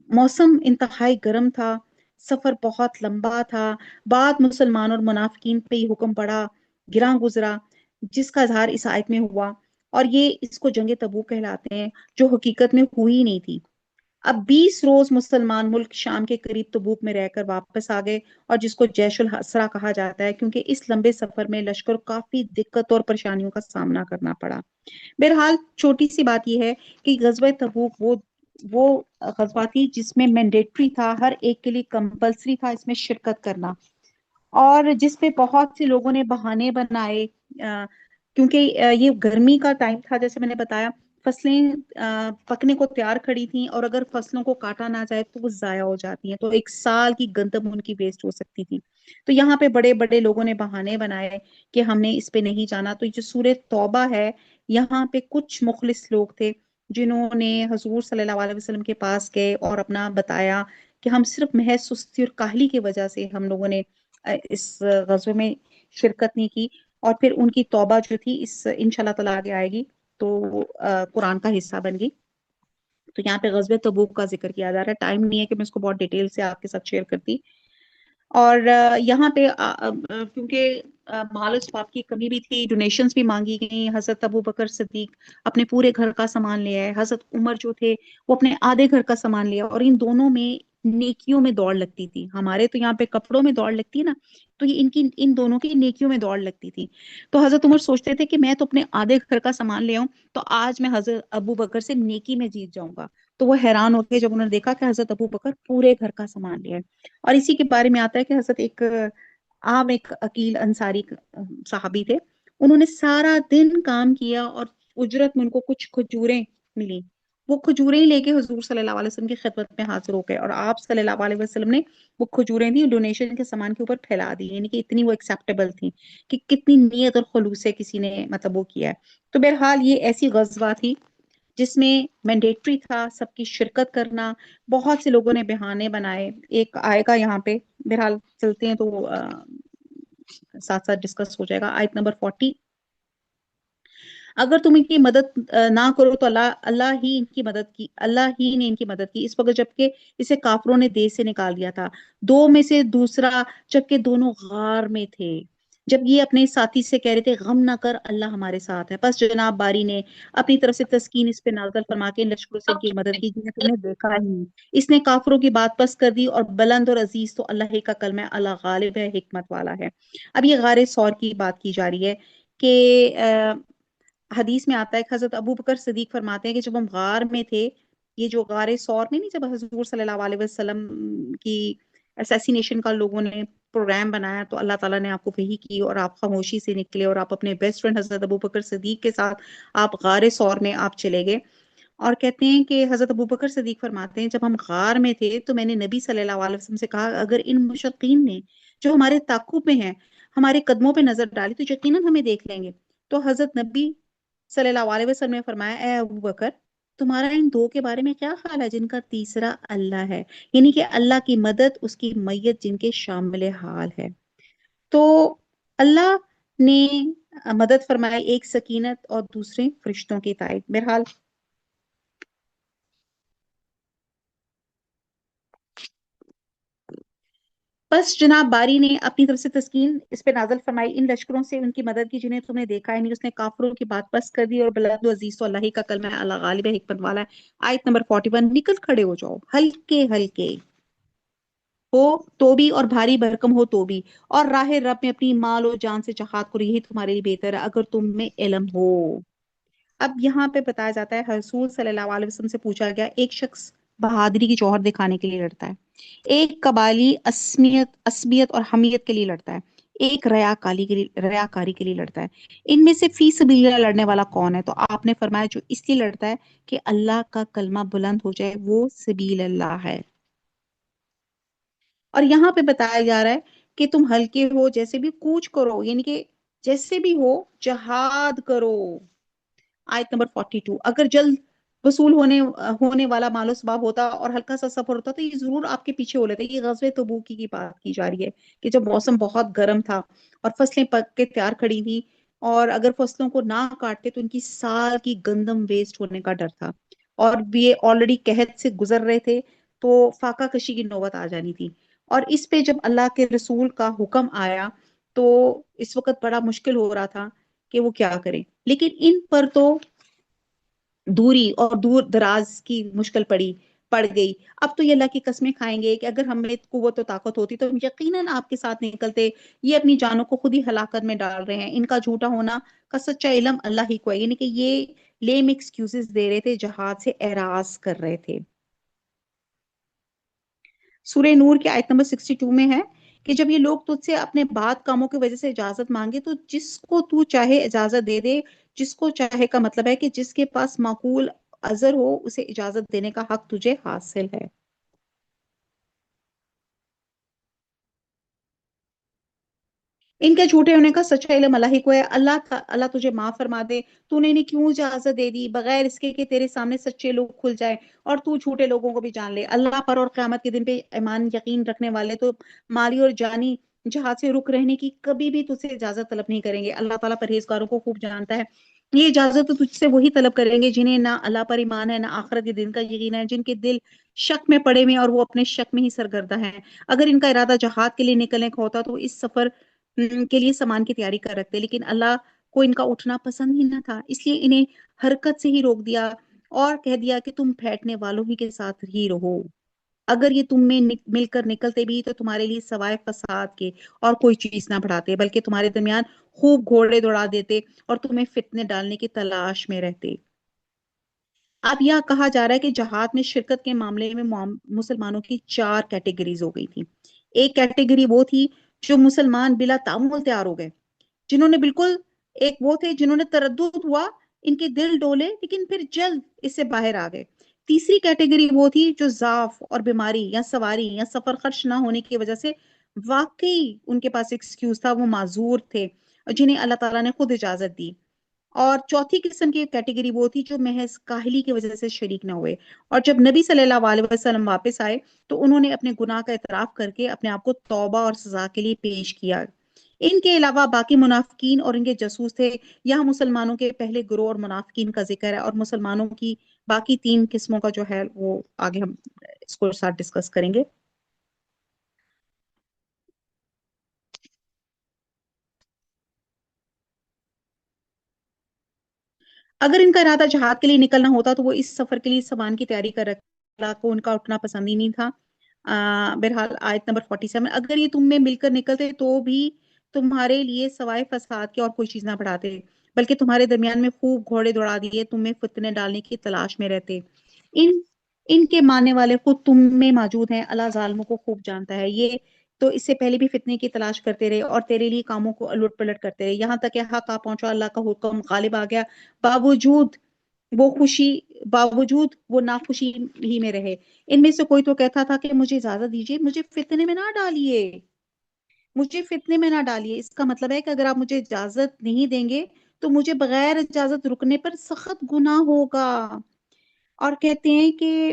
موسم انتہائی گرم تھا، سفر بہت لمبا تھا، بعد مسلمان اور منافقین پہ یہ حکم پڑا، گراں گزرا، جس کا اظہار اس آیت میں ہوا، اور یہ اس کو جنگ تبوک کہلاتے ہیں جو حقیقت میں ہوئی نہیں تھی۔ اب 20 روز مسلمان ملک شام کے قریب تبوک میں رہ کر واپس آ گئے، اور جس کو جیش الحسرہ کہا جاتا ہے کیونکہ اس لمبے سفر میں لشکر کو کافی دقت اور پریشانیوں کا سامنا کرنا پڑا۔ بہرحال چھوٹی سی بات یہ ہے کہ غزوہ تبوک وہ غزوہ تھی جس میں مینڈیٹری تھا، ہر ایک کے لیے کمپلسری تھا اس میں شرکت کرنا، اور جس پہ بہت سے لوگوں نے بہانے بنائے، کیونکہ یہ گرمی کا ٹائم تھا، جیسے میں نے بتایا فصلیں پکنے کو تیار کھڑی تھیں، اور اگر فصلوں کو کاٹا نہ جائے تو وہ ضائع ہو جاتی ہیں، تو ایک سال کی گندم ان کی ویسٹ ہو سکتی تھی۔ تو یہاں پہ بڑے بڑے لوگوں نے بہانے بنائے کہ ہم نے اس پہ نہیں جانا۔ تو یہ جو سورہ توبہ ہے، یہاں پہ کچھ مخلص لوگ تھے جنہوں نے حضور صلی اللہ علیہ وسلم کے پاس گئے اور اپنا بتایا کہ ہم صرف محض سستی اور کاہلی کی وجہ سے ہم لوگوں نے اس غزوے میں شرکت نہیں کی، اور پھر ان کی توبہ جو تھی اس انشاءاللہ تعالیٰ آگے آئے گی تو قرآن کا حصہ بن گئی۔ تو یہاں پہ غزوہ تبوک کا ذکر کیا جا رہا ہے، ٹائم نہیں ہے کہ میں اس کو بہت ڈیٹیل سے آپ کے ساتھ شیئر کرتی۔ اور یہاں پہ کیونکہ مال و اسباب کی کمی بھی تھی، ڈونیشنز بھی مانگی گئیں، حضرت ابو بکر صدیق اپنے پورے گھر کا سامان لے آئے، حضرت عمر جو تھے وہ اپنے آدھے گھر کا سامان لے آئے، اور ان دونوں میں نیکیوں میں دوڑ لگتی تھی۔ ہمارے تو یہاں پہ کپڑوں میں دوڑ لگتی ہے نا، تو یہ ان دونوں کی نیکیوں میں دوڑ لگتی تھی۔ تو حضرت عمر سوچتے تھے کہ میں تو اپنے آدھے گھر کا سامان لے آؤں تو آج میں حضرت ابو بکر سے نیکی میں جیت جاؤں گا۔ تو وہ حیران ہوتے جب انہوں نے دیکھا کہ حضرت ابو بکر پورے گھر کا سامان لے آئے۔ اور اسی کے بارے میں آتا ہے کہ حضرت ایک عقیل انصاری صحابی تھے، انہوں نے سارا دن کام کیا اور اجرت میں ان کو کچھ کھجوریں ملی، وہ کھجوریں لے کے حضور صلی اللہ علیہ وسلم کی خدمت میں حاضر ہو گئے، اور آپ صلی اللہ علیہ وسلم نے وہ کھجوریں دی ڈونیشن کے سامان کے اوپر پھیلا دی، یعنی کہ اتنی وہ ایکسیپٹیبل تھی کہ کتنی نیت اور خلوص سے کسی نے مطلب وہ کیا ہے۔ تو بہرحال یہ ایسی غزوہ تھی جس میں مینڈیٹری تھا سب کی شرکت کرنا، بہت سے لوگوں نے بہانے بنائے، ایک آئے گا یہاں پہ، بہرحال چلتے ہیں تو ساتھ ساتھ ڈسکس ہو جائے گا۔ آیت نمبر 40، اگر تم ان کی مدد نہ کرو تو اللہ ہی ان کی مدد کی، اللہ ہی نے ان کی مدد کی اس وقت جبکہ اسے کافروں نے دیش سے نکال دیا تھا، دو میں سے دوسرا جبکہ دونوں غار میں تھے، جب یہ اپنے ساتھی سے کہہ رہے تھے غم نہ کر اللہ ہمارے ساتھ ہے، بس جناب باری نے اپنی طرف سے تسکین اس پہ نازل فرما کے ان لشکروں سے ان کی مدد کی جنہیں تم نے دیکھا ہی، اس نے کافروں کی بات پس کر دی، اور بلند اور عزیز تو اللہ ہی کا کلمہ ہے، اللہ غالب ہے، حکمت والا ہے۔ اب یہ غار ثور کی بات کی جا رہی ہے کہ حدیث میں آتا ہے کہ حضرت ابو بکر صدیق فرماتے ہیں کہ جب ہم غار میں تھے، یہ جو غار ثور میں نہیں، جب حضور صلی اللہ علیہ وسلم کی اسیسینیشن کا لوگوں نے پروگرام بنایا تو اللہ تعالیٰ نے آپ کو وحی کی اور آپ خاموشی سے نکلے، اور آپ اپنے بیسٹ فرینڈ حضرت ابو بکر صدیق کے ساتھ آپ غار ثور میں آپ چلے گئے، اور کہتے ہیں کہ حضرت ابو بکر صدیق فرماتے ہیں جب ہم غار میں تھے تو میں نے نبی صلی اللہ علیہ وسلم سے کہا اگر ان مشرقین نے جو ہمارے تعاقب میں ہیں ہمارے قدموں پہ نظر ڈالی تو یقیناً ہمیں دیکھ لیں گے۔ تو حضرت نبی صلی اللہ علیہ وسلم نے فرمایا اے ابو بکر، تمہارا ان دو کے بارے میں کیا خیال ہے جن کا تیسرا اللہ ہے، یعنی کہ اللہ کی مدد اس کی میت جن کے شامل حال ہے۔ تو اللہ نے مدد فرمائی ایک سکینت اور دوسرے فرشتوں کی تائید. بہرحال بس جناب باری نے اپنی طرف سے تسکین اس پہ نازل فرمائی ان لشکروں سے ان کی مدد کی جنہیں تم نے دیکھا ہے نہیں. اس نے کافروں کی بات بس کر دی اور بلند و عزیز تو اللہ ہی کا کلمہ ہے. اللہ غالب ہے، حکمت والا ہے. آیت نمبر 41. نکل کھڑے ہو جاؤ، ہلکے ہلکے ہو تو بھی اور بھاری بھرکم ہو تو بھی، اور راہ رب میں اپنی مال و جان سے جہاد کرو، یہی تمہارے لیے بہتر ہے اگر تم میں علم ہو. اب یہاں پہ بتایا جاتا ہے رسول صلی اللہ علیہ وسلم سے پوچھا گیا ایک شخص بہادری کی جوہر دکھانے کے لیے لڑتا ہے، ایک قبالی عصبیت اور حمیت کے لیے لڑتا ہے، ایک ریاکاری کے لیے لڑتا ہے. ان میں سے فی سبیل اللہ لڑنے والا کون ہے؟ تو آپ نے فرمایا جو اس لیے لڑتا ہے کہ اللہ کا کلمہ بلند ہو جائے وہ سبیل اللہ ہے. اور یہاں پہ بتایا جا رہا ہے کہ تم ہلکے ہو، جیسے بھی کوچ کرو، یعنی کہ جیسے بھی ہو جہاد کرو. آیت نمبر 42. اگر جلد وصول ہونے والا مال و ثواب ہوتا اور ہلکا سا سفر ہوتا تو یہ ضرور آپ کے پیچھے ہو لیتا. یہ غزوہ تبوک کی بات کی جا رہی ہے کہ جب موسم بہت گرم تھا اور فصلیں پک کے تیار کھڑی تھی، اور اگر فصلوں کو نہ کاٹتے تو ان کی سال کی گندم ویسٹ ہونے کا ڈر تھا، اور یہ آلریڈی قحط سے گزر رہے تھے تو فاقہ کشی کی نوبت آ جانی تھی. اور اس پہ جب اللہ کے رسول کا حکم آیا تو اس وقت بڑا مشکل ہو رہا تھا کہ وہ کیا کریں. لیکن ان پر تو دوری اور دور دراز کی مشکل پڑ گئی. اب تو یہ اللہ کی قسمیں کھائیں گے کہ اگر ہمیں قوت و طاقت ہوتی تو ہم یقیناً آپ کے ساتھ نکلتے. یہ اپنی جانوں کو خود ہی ہلاکت میں ڈال رہے ہیں. ان کا جھوٹا ہونا کا سچا علم اللہ ہی کو ہے، یعنی کہ یہ لیم ایکسکیوزز دے رہے تھے، جہاد سے اعراض کر رہے تھے. سورہ نور کے آیت نمبر 62 میں ہے کہ جب یہ لوگ تجھ سے اپنے بعد کاموں کی وجہ سے اجازت مانگے تو جس کو تو چاہے اجازت دے دے. جس کو چاہے کا مطلب ہے کہ جس کے پاس معقول عذر ہو اسے اجازت دینے کا حق تجھے حاصل ہے. ان کے جھوٹے ہونے کا سچا علم اللہ ہی کو ہے. اللہ تجھے معاف فرما دے. تو نے انہیں کیوں اجازت دے دی بغیر اس کے کہ تیرے سامنے سچے لوگ کھل جائے اور تو جھوٹے لوگوں کو بھی جان لے. اللہ پر اور قیامت کے دن پہ ایمان یقین رکھنے والے تو مالی اور جانی جہاد سے رک رہنے کی کبھی بھی تجھ سے اجازت طلب نہیں کریں گے. اللہ تعالیٰ پرہیزگاروں کو خوب جانتا ہے. یہ اجازت تو تجھ سے وہی طلب کریں گے جنہیں نہ اللہ پر ایمان ہے، نہ آخرت کے دن کا یقین ہے، جن کے دل شک میں پڑے ہوئے اور وہ اپنے شک میں ہی سرگردہ ہیں. اگر ان کا ارادہ جہاد کے لیے نکلنے کا ہوتا تو اس سفر کے لیے سامان کی تیاری کر رکھتے، لیکن اللہ کو ان کا اٹھنا پسند ہی نہ تھا، اس لیے انہیں حرکت سے ہی روک دیا اور کہہ دیا کہ تم پھیٹنے والوں ہی کے ساتھ ہی رہو. اگر یہ تم میں مل کر نکلتے بھی تو تمہارے لیے سوائے فساد کے اور کوئی چیز نہ بڑھاتے، بلکہ تمہارے درمیان خوب گھوڑے دوڑا دیتے اور تمہیں فتنے ڈالنے کی تلاش میں رہتے. اب یہ کہا جا رہا ہے کہ جہاد میں شرکت کے معاملے میں مسلمانوں کی 4 کیٹیگریز ہو گئی تھی. ایک کیٹیگری وہ تھی جو مسلمان بلا تعمل تیار ہو گئے، جنہوں نے بالکل ایک وہ تھے جنہوں نے تردد ہوا، ان کے دل ڈولے لیکن پھر جلد اس سے باہر آ گئے. تیسری کیٹیگری وہ تھی جو ضعف اور بیماری یا سواری یا سفر خرچ نہ ہونے کی وجہ سے واقعی ان کے پاس ایکسکیوز تھا، وہ معذور تھے جنہیں اللہ تعالیٰ نے خود اجازت دی. اور چوتھی قسم کی کیٹیگری وہ تھی جو محض کاہلی کی وجہ سے شریک نہ ہوئے، اور جب نبی صلی اللہ علیہ وسلم واپس آئے تو انہوں نے اپنے گناہ کا اعتراف کر کے اپنے آپ کو توبہ اور سزا کے لیے پیش کیا. ان کے علاوہ باقی منافقین اور ان کے جاسوس تھے. یہاں مسلمانوں کے پہلے گروہ اور منافقین کا ذکر ہے، اور مسلمانوں کی باقی 3 قسموں کا جو ہے وہ آگے ہم اس کو ساتھ ڈسکس کریں گے. اگر ان کا ارادہ جہاد کے لیے نکلنا ہوتا تو وہ اس سفر کے لیے سامان کی تیاری کر رکھتے. اللہ کو ان کا اٹھنا پسند ہی نہیں تھا. بہرحال آیت نمبر 47. اگر یہ تم میں مل کر نکلتے تو بھی تمہارے لیے سوائے فساد کے اور کوئی چیز نہ بڑھاتے، بلکہ تمہارے درمیان میں خوب گھوڑے دوڑا دیے، تمہیں فتنے ڈالنے کی تلاش میں رہتے. ان ان کے ماننے والے خود تم میں موجود ہیں، اللہ ظالموں کو خوب جانتا ہے. یہ تو اس سے پہلے بھی فتنے کی تلاش کرتے رہے اور تیرے لیے کاموں کو الٹ پلٹ کرتے رہے، یہاں تک کہ حق آ پہنچا، اللہ کا حکم غالب آ گیا، باوجود وہ خوشی باوجود وہ ناخوشی ہی میں رہے. ان میں سے کوئی تو کہتا تھا کہ مجھے اجازت دیجیے، مجھے فتنے میں نہ ڈالیے، مجھے فتنے میں نہ ڈالیے. اس کا مطلب ہے کہ اگر آپ مجھے اجازت نہیں دیں گے تو مجھے بغیر اجازت رکنے پر سخت گناہ ہوگا. اور کہتے ہیں کہ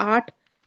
8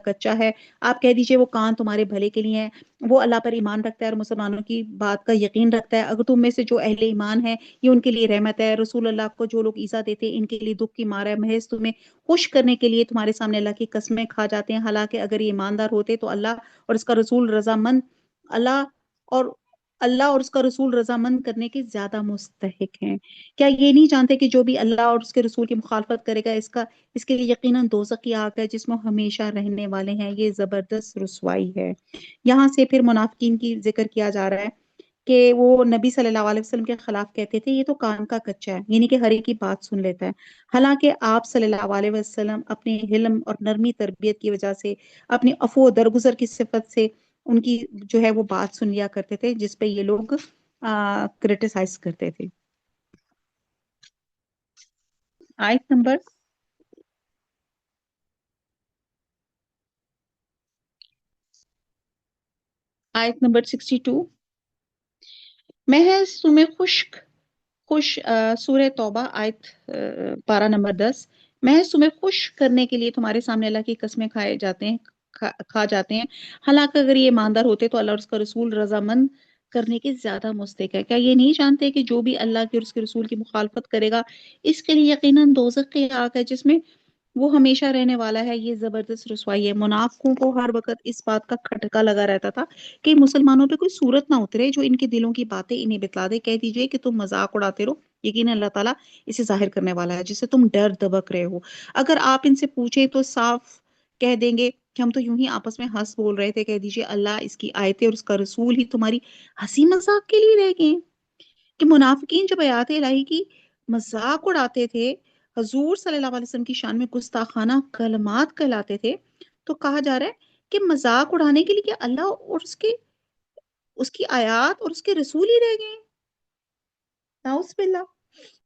کچا ہے، آپ کہہ دیجئے وہ کان تمہارے بھلے کے لیے ہیں، وہ اللہ پر ایمان رکھتا ہے اور مسلمانوں کی بات کا یقین رکھتا ہے، اگر تم میں سے جو اہل ایمان ہے یہ ان کے لیے رحمت ہے، رسول اللہ کو جو لوگ ایذا دیتے ہیں ان کے لیے دکھ کی مار ہے، محض تمہیں خوش کرنے کے لیے تمہارے سامنے اللہ کی قسمیں کھا جاتے ہیں، حالانکہ اگر یہ ایماندار ہوتے تو اور اس کا رسول رضامند اللہ اور اللہ اور اس کا رسول رضامند کرنے کے زیادہ مستحق ہیں۔ کیا یہ نہیں جانتے کہ جو بھی اللہ اور اس کے رسول کی مخالفت کرے گا اس کے لیے یقیناً دوزخ کی آگ ہے جس میں ہمیشہ رہنے والے ہیں، یہ زبردست رسوائی ہے۔ یہاں سے پھر منافقین کی ذکر کیا جا رہا ہے کہ وہ نبی صلی اللہ علیہ وسلم کے خلاف کہتے تھے یہ تو کان کا کچا ہے، یعنی کہ ہر ایک کی بات سن لیتا ہے، حالانکہ آپ صلی اللہ علیہ وسلم اپنے علم اور نرمی تربیت کی وجہ سے، اپنی عفو و درگزر کی صفت سے ان کی جو ہے وہ بات سن لیا کرتے تھے، جس پہ یہ لوگ کرٹیسائز کرتے تھے۔ آیت نمبر آیت نمبر 62، محض تمہیں سورہ توبہ آیت پارہ نمبر 10، محض تمہیں خوش کرنے کے لیے تمہارے سامنے اللہ کی قسمیں کھا جاتے ہیں، حالانکہ اگر یہ ایماندار ہوتے تو اللہ اور اس کا رسول رضامند کرنے کے زیادہ مستحق ہے۔ کیا یہ نہیں جانتے کہ جو بھی اللہ کے اور اس کے رسول کی مخالفت کرے گا اس کے لیے یقیناً دوزخ کی آگ ہے جس میں وہ ہمیشہ رہنے والا ہے، یہ زبردست رسوائی ہے۔ منافقوں کو ہر وقت اس بات کا کھٹکا لگا رہتا تھا کہ مسلمانوں پہ کوئی صورت نہ اترے جو ان کے دلوں کی باتیں انہیں بتلا دے، کہہ دیجئے کہ تم مذاق اڑاتے رہو، یقین اللہ تعالیٰ اسے ظاہر کرنے والا ہے جسے تم ڈر دبک رہے ہو۔ اگر آپ ان سے پوچھیں تو صاف کہہ دیں گے کہ ہم تو یوں ہی آپس میں ہنس بول رہے تھے، کہہ دیجئے اللہ، اس کی آیتیں اور اس کا رسول ہی تمہاری ہنسی مذاق کے لیے رہ گئے۔ کہ منافقین جب آیات الہی کی مذاق اڑاتے تھے، حضور صلی اللہ علیہ وسلم کی شان میں گستاخانہ کلمات کہلاتے تھے، تو کہا جا رہا ہے کہ مذاق اڑانے کے لیے کہ اللہ اور اس کی آیات اور اس کے رسول ہی رہ گئے۔ نعوذ باللہ۔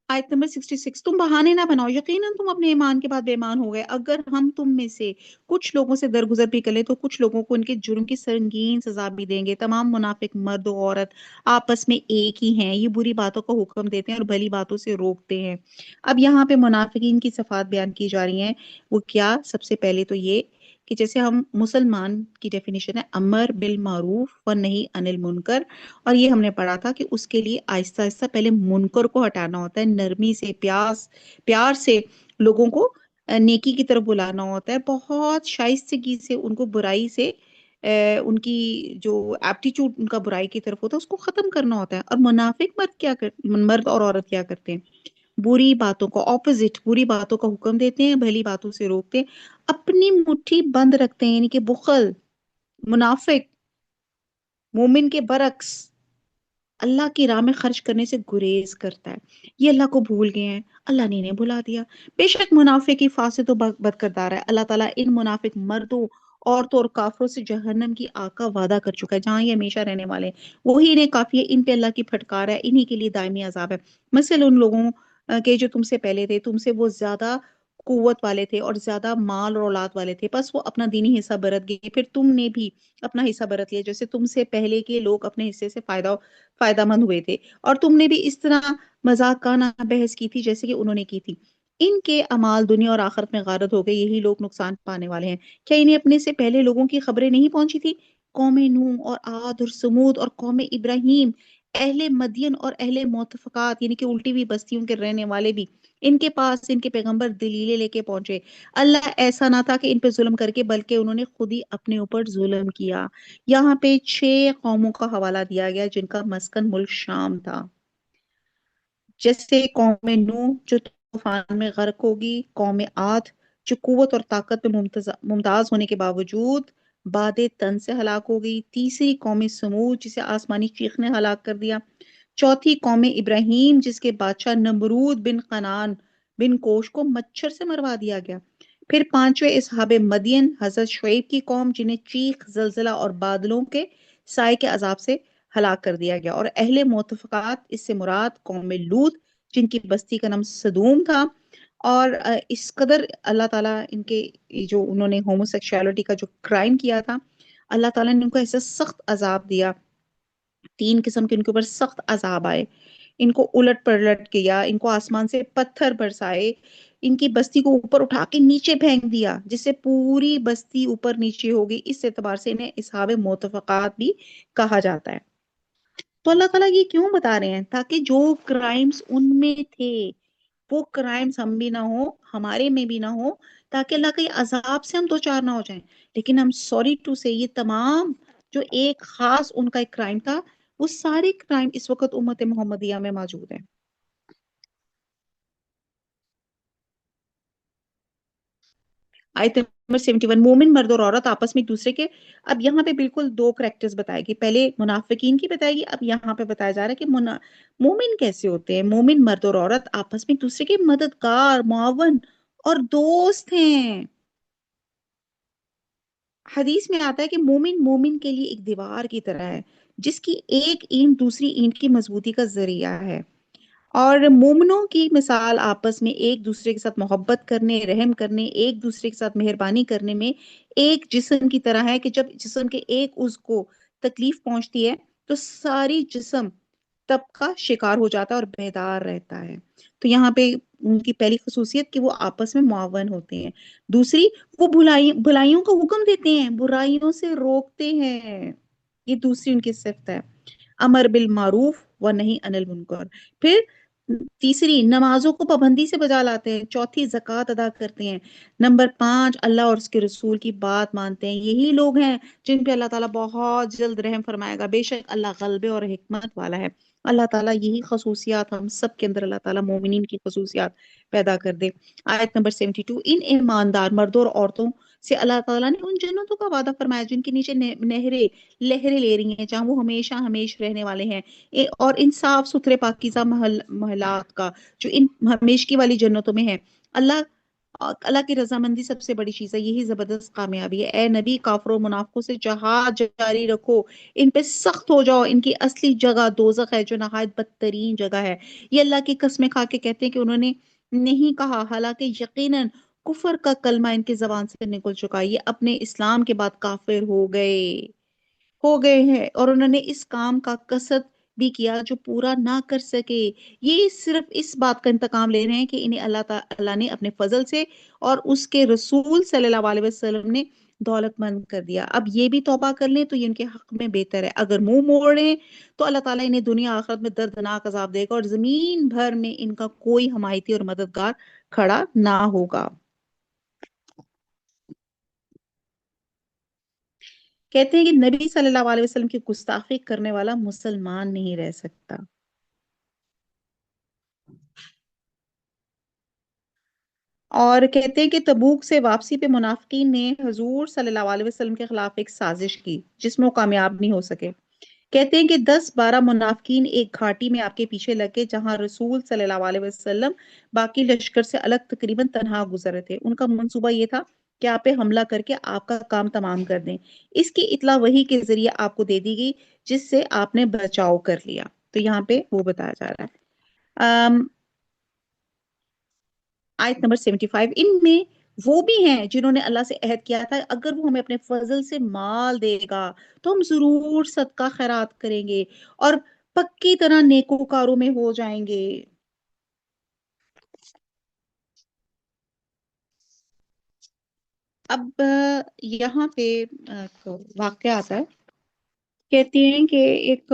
آیت نمبر 66، تم بہانے نہ بناؤ، یقیناً تم اپنے ایمان کے بعد بے ایمان ہو گئے، اگر ہم تم میں سے کچھ لوگوں سے درگزر بھی کریں تو کچھ لوگوں کو ان کے جرم کی سنگین سزا بھی دیں گے۔ تمام منافق مرد و عورت آپس میں ایک ہی ہیں، یہ بری باتوں کا حکم دیتے ہیں اور بھلی باتوں سے روکتے ہیں۔ اب یہاں پہ منافقین کی صفات بیان کی جا رہی ہیں، وہ کیا؟ سب سے پہلے تو یہ کہ جیسے ہم مسلمان کی ڈیفینیشن ہے امر بالمعروف و نہی عن المنکر، اور یہ ہم نے پڑھا تھا کہ اس کے لیے آہستہ آہستہ پہلے منکر کو ہٹانا ہوتا ہے، نرمی سے پیار سے لوگوں کو نیکی کی طرف بلانا ہوتا ہے، بہت شائستگی سے ان کو برائی سے ان کی جو ایپٹیچیوڈ ان کا برائی کی طرف ہوتا ہے اس کو ختم کرنا ہوتا ہے۔ اور منافق مرد اور عورت کیا کرتے ہیں؟ بری باتوں کو اپوزٹ، بری باتوں کا حکم دیتے ہیں، بھلی باتوں سے روکتے ہیں، اپنی مٹھی بند رکھتے ہیں، یعنی کہ بخل، منافق مومن کے برعکس اللہ کی راہ میں خرچ کرنے سے گریز کرتا ہے، یہ اللہ کو بھول گئے ہیں، اللہ نے انہیں بھلا دیا۔ بے شک منافق ہی فاسد و بد کردار ہے، اللہ تعالیٰ ان منافق مردوں، عورتوں اور کافروں سے جہنم کی آگ کا وعدہ کر چکا ہے جہاں یہ ہمیشہ رہنے والے ہیں، وہی انہیں کافی ہے، ان پہ اللہ کی پھٹکار ہے، انہی کے لیے دائمی عذاب ہے۔ مثل ان لوگوں کے جو تم سے پہلے تھے، تم سے وہ زیادہ قوت والے تھے اور زیادہ مال اور اولاد والے تھے، بس وہ اپنا دینی حصہ برت گئے، پھر تم نے بھی اپنا حصہ برت لیا، جیسے تم سے پہلے کے لوگ اپنے حصے سے فائدہ مند ہوئے تھے، اور تم نے بھی اس طرح مذاقانہ بحث کی تھی جیسے کہ انہوں نے کی تھی۔ ان کے اعمال دنیا اور آخرت میں غارت ہو گئے، یہی لوگ نقصان پانے والے ہیں۔ کیا انہیں اپنے سے پہلے لوگوں کی خبریں نہیں پہنچی تھی؟ قوم نوح اور عاد اور سمود اور قوم ابراہیم، اہل مدین اور اہل مؤتفقات یعنی کہ الٹی ہوئی بستیوں کے رہنے والے بھی ان کے پاس ان کے پیغمبر دلیلیں لے کے پہنچے۔ اللہ ایسا نہ تھا کہ ان پہ ظلم کر کے، بلکہ انہوں نے خود ہی اپنے اوپر ظلم کیا۔ یہاں پہ 6 قوموں کا حوالہ دیا گیا جن کا مسکن ملک شام تھا، جیسے قوم نوح جو طوفان میں غرق ہوگی، قوم عاد جو قوت اور طاقت میں ممتاز ہونے کے باوجود باد تن سے ہلاک ہو گئی، تیسری قوم سمود جسے آسمانی چیخ نے ہلاک کر دیا، چوتھی قوم ابراہیم جس کے بادشاہ نمرود بن قنان بن کوش کو مچھر سے مروا دیا گیا، پھر پانچویں اصحاب مدین حضرت شعیب کی قوم جنہیں چیخ، زلزلہ اور بادلوں کے سائے کے عذاب سے ہلاک کر دیا گیا، اور اہل متفقات اس سے مراد قوم لوط جن کی بستی کا نام سدوم تھا، اور اس قدر اللہ تعالیٰ ان کے جو انہوں نے ہومو سیکشوالٹی کا جو کرائم کیا تھا، اللہ تعالیٰ نے ان کو ایسا سخت عذاب دیا، 3 قسم کے ان کے اوپر سخت عذاب آئے، ان کو الٹ پلٹ کیا، ان کو آسمان سے پتھر برسائے، ان کی بستی کو اوپر اٹھا کے نیچے پھینک دیا، جس سے پوری بستی اوپر نیچے ہو گئی، اس اعتبار سے انہیں اصحاب متفقات بھی کہا جاتا ہے۔ تو اللہ تعالیٰ یہ کیوں بتا رہے ہیں؟ تاکہ جو کرائمز ان میں تھے وہ کرائمز ہم بھی نہ ہو، ہمارے میں بھی نہ ہو، تاکہ اللہ کے عذاب سے ہم دو چار نہ ہو جائیں۔ لیکن ہم سوری ٹو سے یہ تمام جو ایک خاص ان کا ایک کرائم تھا، وہ سارے کرائم اس وقت امت محمدیہ میں موجود ہیں۔ آیت نمبر 71، مومن مرد اور عورت آپس میں ایک دوسرے کے، اب یہاں پہ بالکل دو کریکٹرز بتائے گی، پہلے منافقین کی بتائے گی، اب یہاں پہ بتایا جا رہا ہے کہ مومن کیسے ہوتے ہیں۔ مومن مرد اور عورت آپس میں ایک دوسرے کے مددگار، معاون اور دوست ہیں۔ حدیث میں آتا ہے کہ مومن مومن کے لیے ایک دیوار کی طرح ہے، جس کی ایک اینٹ دوسری اینٹ کی مضبوطی کا ذریعہ ہے، اور مومنوں کی مثال آپس میں ایک دوسرے کے ساتھ محبت کرنے، رحم کرنے، ایک دوسرے کے ساتھ مہربانی کرنے میں ایک جسم کی طرح ہے، کہ جب جسم کے ایک عضو کو تکلیف پہنچتی ہے تو ساری جسم تب کا شکار ہو جاتا ہے اور بیدار رہتا ہے۔ تو یہاں پہ ان کی پہلی خصوصیت کہ وہ آپس میں معاون ہوتے ہیں، دوسری وہ بھلائیوں کا حکم دیتے ہیں، برائیوں سے روکتے ہیں، یہ دوسری ان کی صفت ہے۔ امر بالمعروف و نہی عن المنکر، پھر تیسری نمازوں کو پابندی سے بجا لاتے ہیں، چوتھی زکوٰۃ ادا کرتے ہیں، نمبر 5 اللہ اور اس کے رسول کی بات مانتے ہیں۔ یہی لوگ ہیں جن پہ اللہ تعالیٰ بہت جلد رحم فرمائے گا، بے شک اللہ غلبے اور حکمت والا ہے۔ اللہ تعالیٰ یہی خصوصیات ہم سب کے اندر اللہ تعالیٰ مومنین کی خصوصیات پیدا کر دے۔ آیت نمبر 72، ان ایماندار مردوں اور عورتوں سے اللہ تعالیٰ نے ان جنتوں کا وعدہ فرمایا جن کے نیچے نہریں لہریں لے رہی ہیں، جہاں وہ ہمیشہ ہمیش رہنے والے ہیں، اور ان صاف ستھرے پاکیزہ محلات کا جو ان ہمیشگی والی جنتوں میں ہے۔ اللہ اللہ کی رضامندی سب سے بڑی چیز ہے، یہی زبردست کامیابی ہے۔ اے نبی، کافروں و منافقوں سے جہاد جاری رکھو، ان پہ سخت ہو جاؤ، ان کی اصلی جگہ دوزخ ہے جو نہایت بدترین جگہ ہے۔ یہ اللہ کی قسمیں کھا کے کہتے ہیں کہ انہوں نے نہیں کہا، حالانکہ یقیناً کفر کا کلمہ ان کی زبان سے نکل چکا، یہ اپنے اسلام کے بعد کافر ہو گئے ہیں، اور انہوں نے اس کام کا قصد بھی کیا جو پورا نہ کر سکے۔ یہ صرف اس بات کا انتقام لے رہے ہیں کہ انہیں اللہ تعالیٰ نے اپنے فضل سے اور اس کے رسول صلی اللہ علیہ وسلم نے دولت مند کر دیا۔ اب یہ بھی توبہ کر لیں تو یہ ان کے حق میں بہتر ہے، اگر منہ موڑ لیں تو اللہ تعالیٰ انہیں دنیا آخرت میں دردناک عذاب دے گا، اور زمین بھر میں ان کا کوئی حمایتی اور مددگار کھڑا نہ ہوگا۔ کہتے ہیں کہ نبی صلی اللہ علیہ وسلم کی گستاخی کرنے والا مسلمان نہیں رہ سکتا۔ اور کہتے ہیں کہ تبوک سے واپسی پہ منافقین نے حضور صلی اللہ علیہ وسلم کے خلاف ایک سازش کی جس میں وہ کامیاب نہیں ہو سکے۔ کہتے ہیں کہ 10-12 منافقین ایک گھاٹی میں آپ کے پیچھے لگے جہاں رسول صلی اللہ علیہ وسلم باقی لشکر سے الگ تقریباً تنہا گزر تھے۔ ان کا منصوبہ یہ تھا کہ آپ پہ حملہ کر کے آپ کا کام تمام کر دیں۔ اس کی اطلاع وحی کے ذریعے آپ کو دے دی گئی جس سے آپ نے بچاؤ کر لیا۔ تو یہاں پہ وہ بتایا جا رہا ہے۔ آیت نمبر 75، ان میں وہ بھی ہیں جنہوں نے اللہ سے عہد کیا تھا اگر وہ ہمیں اپنے فضل سے مال دے گا تو ہم ضرور صدقہ خیرات کریں گے اور پکی طرح نیکوکاروں میں ہو جائیں گے۔ اب یہاں پہ ایک واقعہ آتا ہے، کہتے ہیں کہ ایک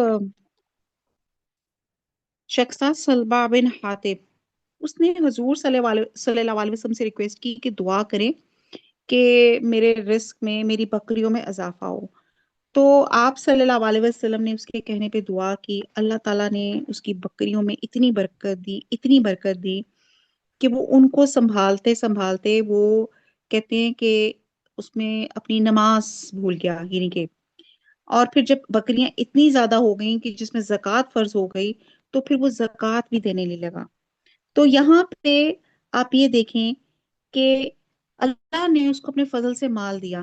شخص تھا سلبہ بن حاتب، اس نے حضور صلی اللہ علیہ وسلم سے ریکویسٹ کی کہ دعا کریں کہ میرے رزق میں، میری بکریوں میں اضافہ ہو۔ تو آپ صلی اللہ علیہ وسلم نے اس کے کہنے پہ دعا کی، اللہ تعالیٰ نے اس کی بکریوں میں اتنی برکت دی، اتنی برکت دی کہ وہ ان کو سنبھالتے سنبھالتے وہ کہتے ہیں کہ اس میں اپنی نماز بھول گیا، یعنی کہ اور پھر جب بکریاں اتنی زیادہ ہو گئیں کہ جس میں زکوٰۃ فرض ہو گئی تو پھر وہ زکوٰۃ بھی دینے نہیں لگا۔ تو یہاں پہ آپ یہ دیکھیں کہ اللہ نے اس کو اپنے فضل سے مال دیا،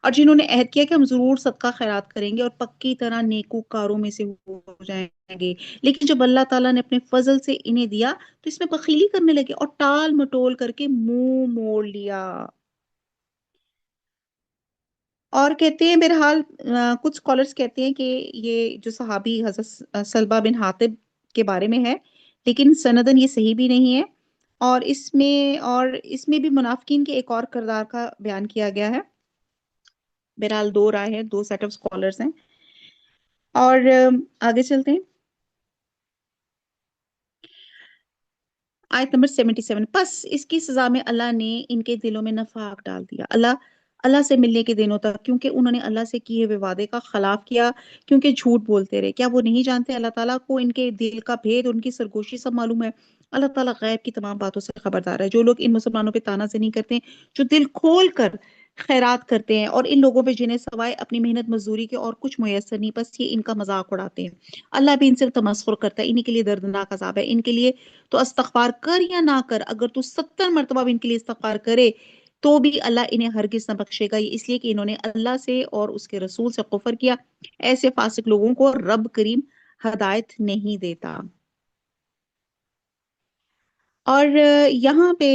اور جنہوں نے عہد کیا کہ ہم ضرور صدقہ خیرات کریں گے اور پکی طرح نیکوکاروں میں سے ہو جائیں گے، لیکن جب اللہ تعالیٰ نے اپنے فضل سے انہیں دیا تو اس میں بخیلی کرنے لگے اور ٹال مٹول کر کے منہ موڑ لیا۔ اور کہتے ہیں بہرحال کچھ اسکالرس کہتے ہیں کہ یہ جو صحابی حضرت سلبہ بن حاتب کے بارے میں ہے، لیکن سندن یہ صحیح بھی نہیں ہے، اور اس میں بھی منافقین کے ایک اور کردار کا بیان کیا گیا ہے. بہرحال دو رائے ہیں، دو سیٹ آف اسکالرز ہیں. اور آگے چلتے ہیں. آیت نمبر 77. پس اس کی سزا میں اللہ نے ان کے دلوں میں نفاق ڈال دیا، اللہ سے ملنے کے دنوں تک، کیونکہ انہوں نے اللہ سے کیے ہوئے وعدے کا خلاف کیا، کیونکہ جھوٹ بولتے رہے. کیا وہ نہیں جانتے اللہ تعالیٰ کو ان کے دل کا بھید، ان کی سرگوشی سب معلوم ہے؟ اللہ تعالیٰ غیب کی تمام باتوں سے خبردار ہے. جو لوگ ان مسلمانوں پہ تانا زنی کرتے ہیں، جو دل کھول کر خیرات کرتے ہیں، اور ان لوگوں پہ جنہیں سوائے اپنی محنت مزدوری کے اور کچھ میسر نہیں، بس یہ ان کا مذاق اڑاتے ہیں. اللہ بھی ان سے تمسخر کرتا ہے. انہی کے لیے دردناک عذاب ہے. ان کے لیے تو استغفار کر یا نہ کر، اگر تو 70 مرتبہ بھی ان کے لیے استغفار کرے تو بھی اللہ انہیں ہرگز نہ بخشے گا. یہ اس لیے کہ انہوں نے اللہ سے اور اس کے رسول سے کفر کیا. ایسے فاسق لوگوں کو رب کریم ہدایت نہیں دیتا. اور یہاں پہ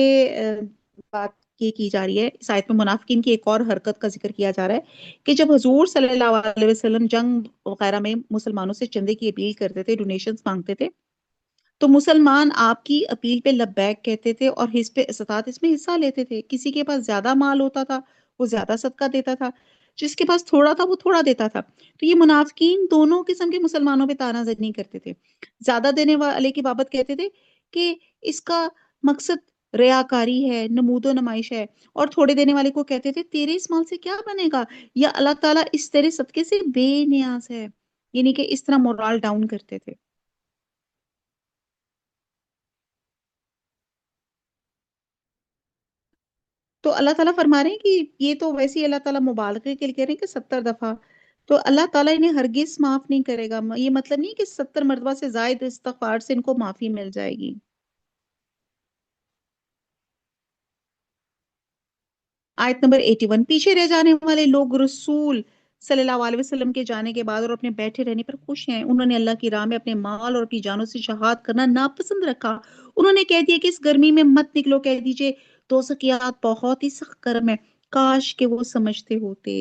بات یہ کی جا رہی ہے، اس آیت میں منافقین کی ایک اور حرکت کا ذکر کیا جا رہا ہے کہ جب حضور صلی اللہ علیہ وسلم جنگ وغیرہ میں مسلمانوں سے چندے کی اپیل کرتے تھے، ڈونیشنز مانگتے تھے، تو مسلمان آپ کی اپیل پہ لبیک کہتے تھے اور حزب استطاعت اس میں حصہ لیتے تھے. کسی کے پاس زیادہ مال ہوتا تھا وہ زیادہ صدقہ دیتا تھا، جس کے پاس تھوڑا تھا وہ تھوڑا دیتا تھا. تو یہ منافقین دونوں قسم کے مسلمانوں پہ تانا زنی کرتے تھے. زیادہ دینے والے کی بابت کہتے تھے کہ اس کا مقصد ریاکاری ہے، نمود و نمائش ہے، اور تھوڑے دینے والے کو کہتے تھے تیرے اس مال سے کیا بنے گا، یا اللہ تعالیٰ اس تیرے صدقے سے بے نیاز ہے. یعنی کہ اس طرح مورال ڈاؤن کرتے تھے. تو اللہ تعالیٰ فرما رہے ہیں کہ یہ تو ویسے ہی اللہ تعالیٰ مبالغے کے لیے کہہ رہے ہیں کہ 70 دفعہ. تو اللہ تعالیٰ انہیں ہرگز معاف نہیں کرے گا. یہ مطلب نہیں کہ 70 مرتبہ سے زائد استغفار سے ان کو معافی مل جائے گی. آیت نمبر 81. پیچھے رہ جانے والے لوگ رسول صلی اللہ علیہ وسلم کے جانے کے بعد اور اپنے بیٹھے رہنے پر خوش ہیں. انہوں نے اللہ کی راہ میں اپنے مال اور اپنی جانوں سے جہاد کرنا ناپسند رکھا. انہوں نے کہہ دیا کہ اس گرمی میں مت نکلو. کہہ دیجئے دوزخیات بہت ہی سخت گرم ہے. کاش کہ وہ سمجھتے ہوتے.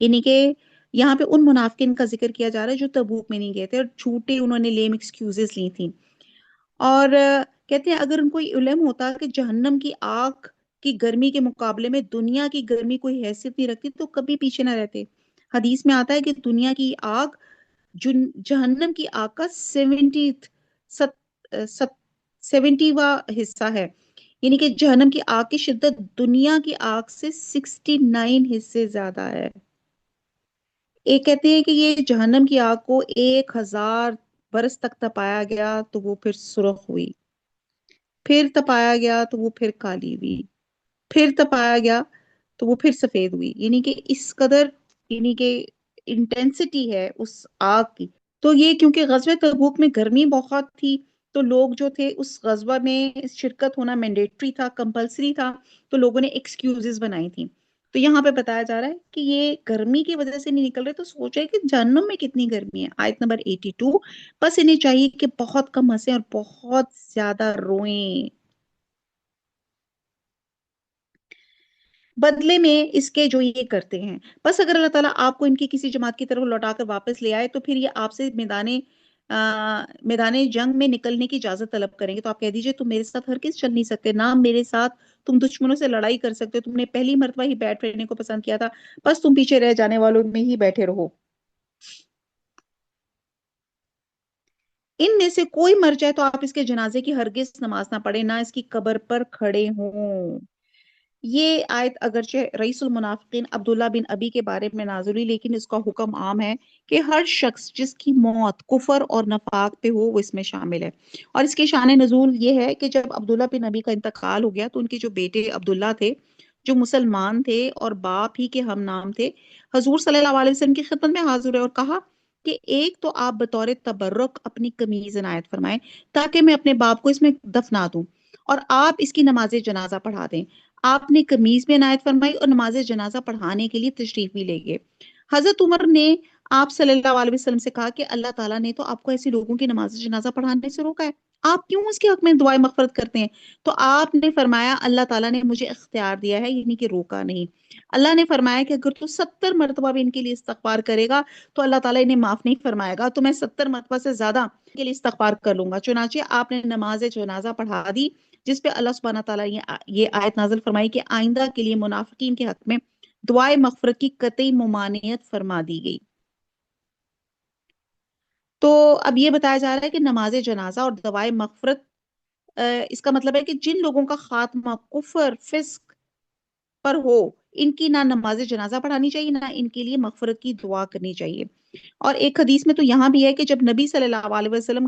یعنی کہ یہاں پہ ان منافقین کا ذکر کیا جا رہا ہے جو تبوک میں نہیں گئے تھے اور جھوٹے انہوں نے لیم ایکسکیوزز لی تھی. اور کہتے ہیں اگر ان کو یہ علم ہوتا کہ جہنم کی آگ کی گرمی کے مقابلے میں دنیا کی گرمی کوئی حیثیت نہیں رکھتی تو کبھی پیچھے نہ رہتے. حدیث میں آتا ہے کہ دنیا کی آگ جہنم کی آگ کا 70واں حصہ ہے. یعنی کہ جہنم کی آگ کی شدت دنیا کی آگ سے 69 حصے زیادہ ہے. ایک کہتے ہیں کہ یہ جہنم کی آگ کو 1000 برس تک تپایا گیا تو وہ پھر سرخ ہوئی، پھر تپایا گیا تو وہ پھر کالی ہوئی، پھر تپایا گیا تو وہ پھر سفید ہوئی. یعنی کہ اس قدر، یعنی کہ انٹینسٹی ہے اس آگ کی. تو یہ کیونکہ غزوہ تبوک میں گرمی بہت تھی تو لوگ جو تھے اس غزوہ میں شرکت ہونا مینڈیٹری تھا، کمپلسری تھا، تو لوگوں نے ایکسکیوزز بنائی تھی. تو یہاں پہ بتایا جا رہا ہے کہ یہ گرمی کی وجہ سے نہیں نکل رہے، تو سوچے کہ جہنم میں کتنی گرمی ہے. آیت نمبر 82. بس انہیں چاہیے کہ بہت کم ہنسیں اور بہت زیادہ روئیں. بدلے میں اس کے جو یہ کرتے ہیں. بس اگر اللہ تعالیٰ آپ کو ان کی کسی جماعت کی طرف لوٹا کر واپس لے آئے تو پھر یہ آپ سے میدان جنگ میں نکلنے کی اجازت طلب کریں گے. تو آپ کہہ دیجئے تم میرے ساتھ ہرگز چل نہیں سکتے، نہ میرے ساتھ تم دشمنوں سے لڑائی کر سکتے ہو. تم نے پہلی مرتبہ ہی بیٹھ رہنے کو پسند کیا تھا، بس تم پیچھے رہ جانے والوں میں ہی بیٹھے رہو. ان میں سے کوئی مر جائے تو آپ اس کے جنازے کی ہرگز نماز نہ پڑھیں، نہ اس کی قبر پر کھڑے ہوں. یہ آیت اگرچہ رئیس المنافقین عبداللہ بن ابی کے بارے میں نازل ہوئی، لیکن اس کا حکم عام ہے کہ ہر شخص جس کی موت کفر اور نفاق پہ ہو وہ اس میں شامل ہے. اور اس کے شان نزول یہ ہے کہ جب عبداللہ بن ابی کا انتقال ہو گیا تو ان کے جو بیٹے عبداللہ تھے جو مسلمان تھے اور باپ ہی کے ہم نام تھے، حضور صلی اللہ علیہ وسلم کی خدمت میں حاضر ہوئے اور کہا کہ ایک تو آپ بطور تبرک اپنی قمیض عنایت فرمائیں تاکہ میں اپنے باپ کو اس میں دفنا دوں، اور آپ اس کی نماز جنازہ پڑھا دیں. آپ نے قمیض میں عنایت فرمائی اور نماز جنازہ پڑھانے کے لیے تشریف بھی لے گئے. حضرت عمر نے آپ صلی اللہ علیہ وسلم سے کہا کہ اللہ تعالیٰ نے تو آپ کو ایسے لوگوں کی نماز جنازہ پڑھانے سے روکا ہے، آپ کیوں اس کے حق میں دعائیں مغفرت کرتے ہیں؟ تو آپ نے فرمایا اللہ تعالیٰ نے مجھے اختیار دیا ہے، یعنی کہ روکا نہیں۔ اللہ نے فرمایا کہ اگر تو 70 مرتبہ بھی ان کے لیے استغفار کرے گا تو اللہ تعالیٰ انہیں معاف نہیں فرمائے گا، تو میں 70 مرتبہ سے زیادہ ان کے لیے استغفار کر لوں گا۔ چنانچہ آپ نے نماز جنازہ پڑھا دی، جس پہ اللہ سبحانہ تعالیٰ یہ آیت نازل فرمائی کہ آئندہ کے لیے منافقین کے حق میں دعائیں مغفرت کی قطعی ممانعت فرما دی گئی۔ تو اب یہ بتایا جا رہا ہے کہ نماز جنازہ اور دعائے مغفرت، اس کا مطلب ہے کہ جن لوگوں کا خاتمہ کفر فسق پر ہو، ان کی نہ نماز جنازہ پڑھانی چاہیے، نہ ان کے لیے مغفرت کی دعا کرنی چاہیے۔ اور ایک حدیث میں تو یہاں بھی ہے کہ جب نبی صلی اللہ علیہ وسلم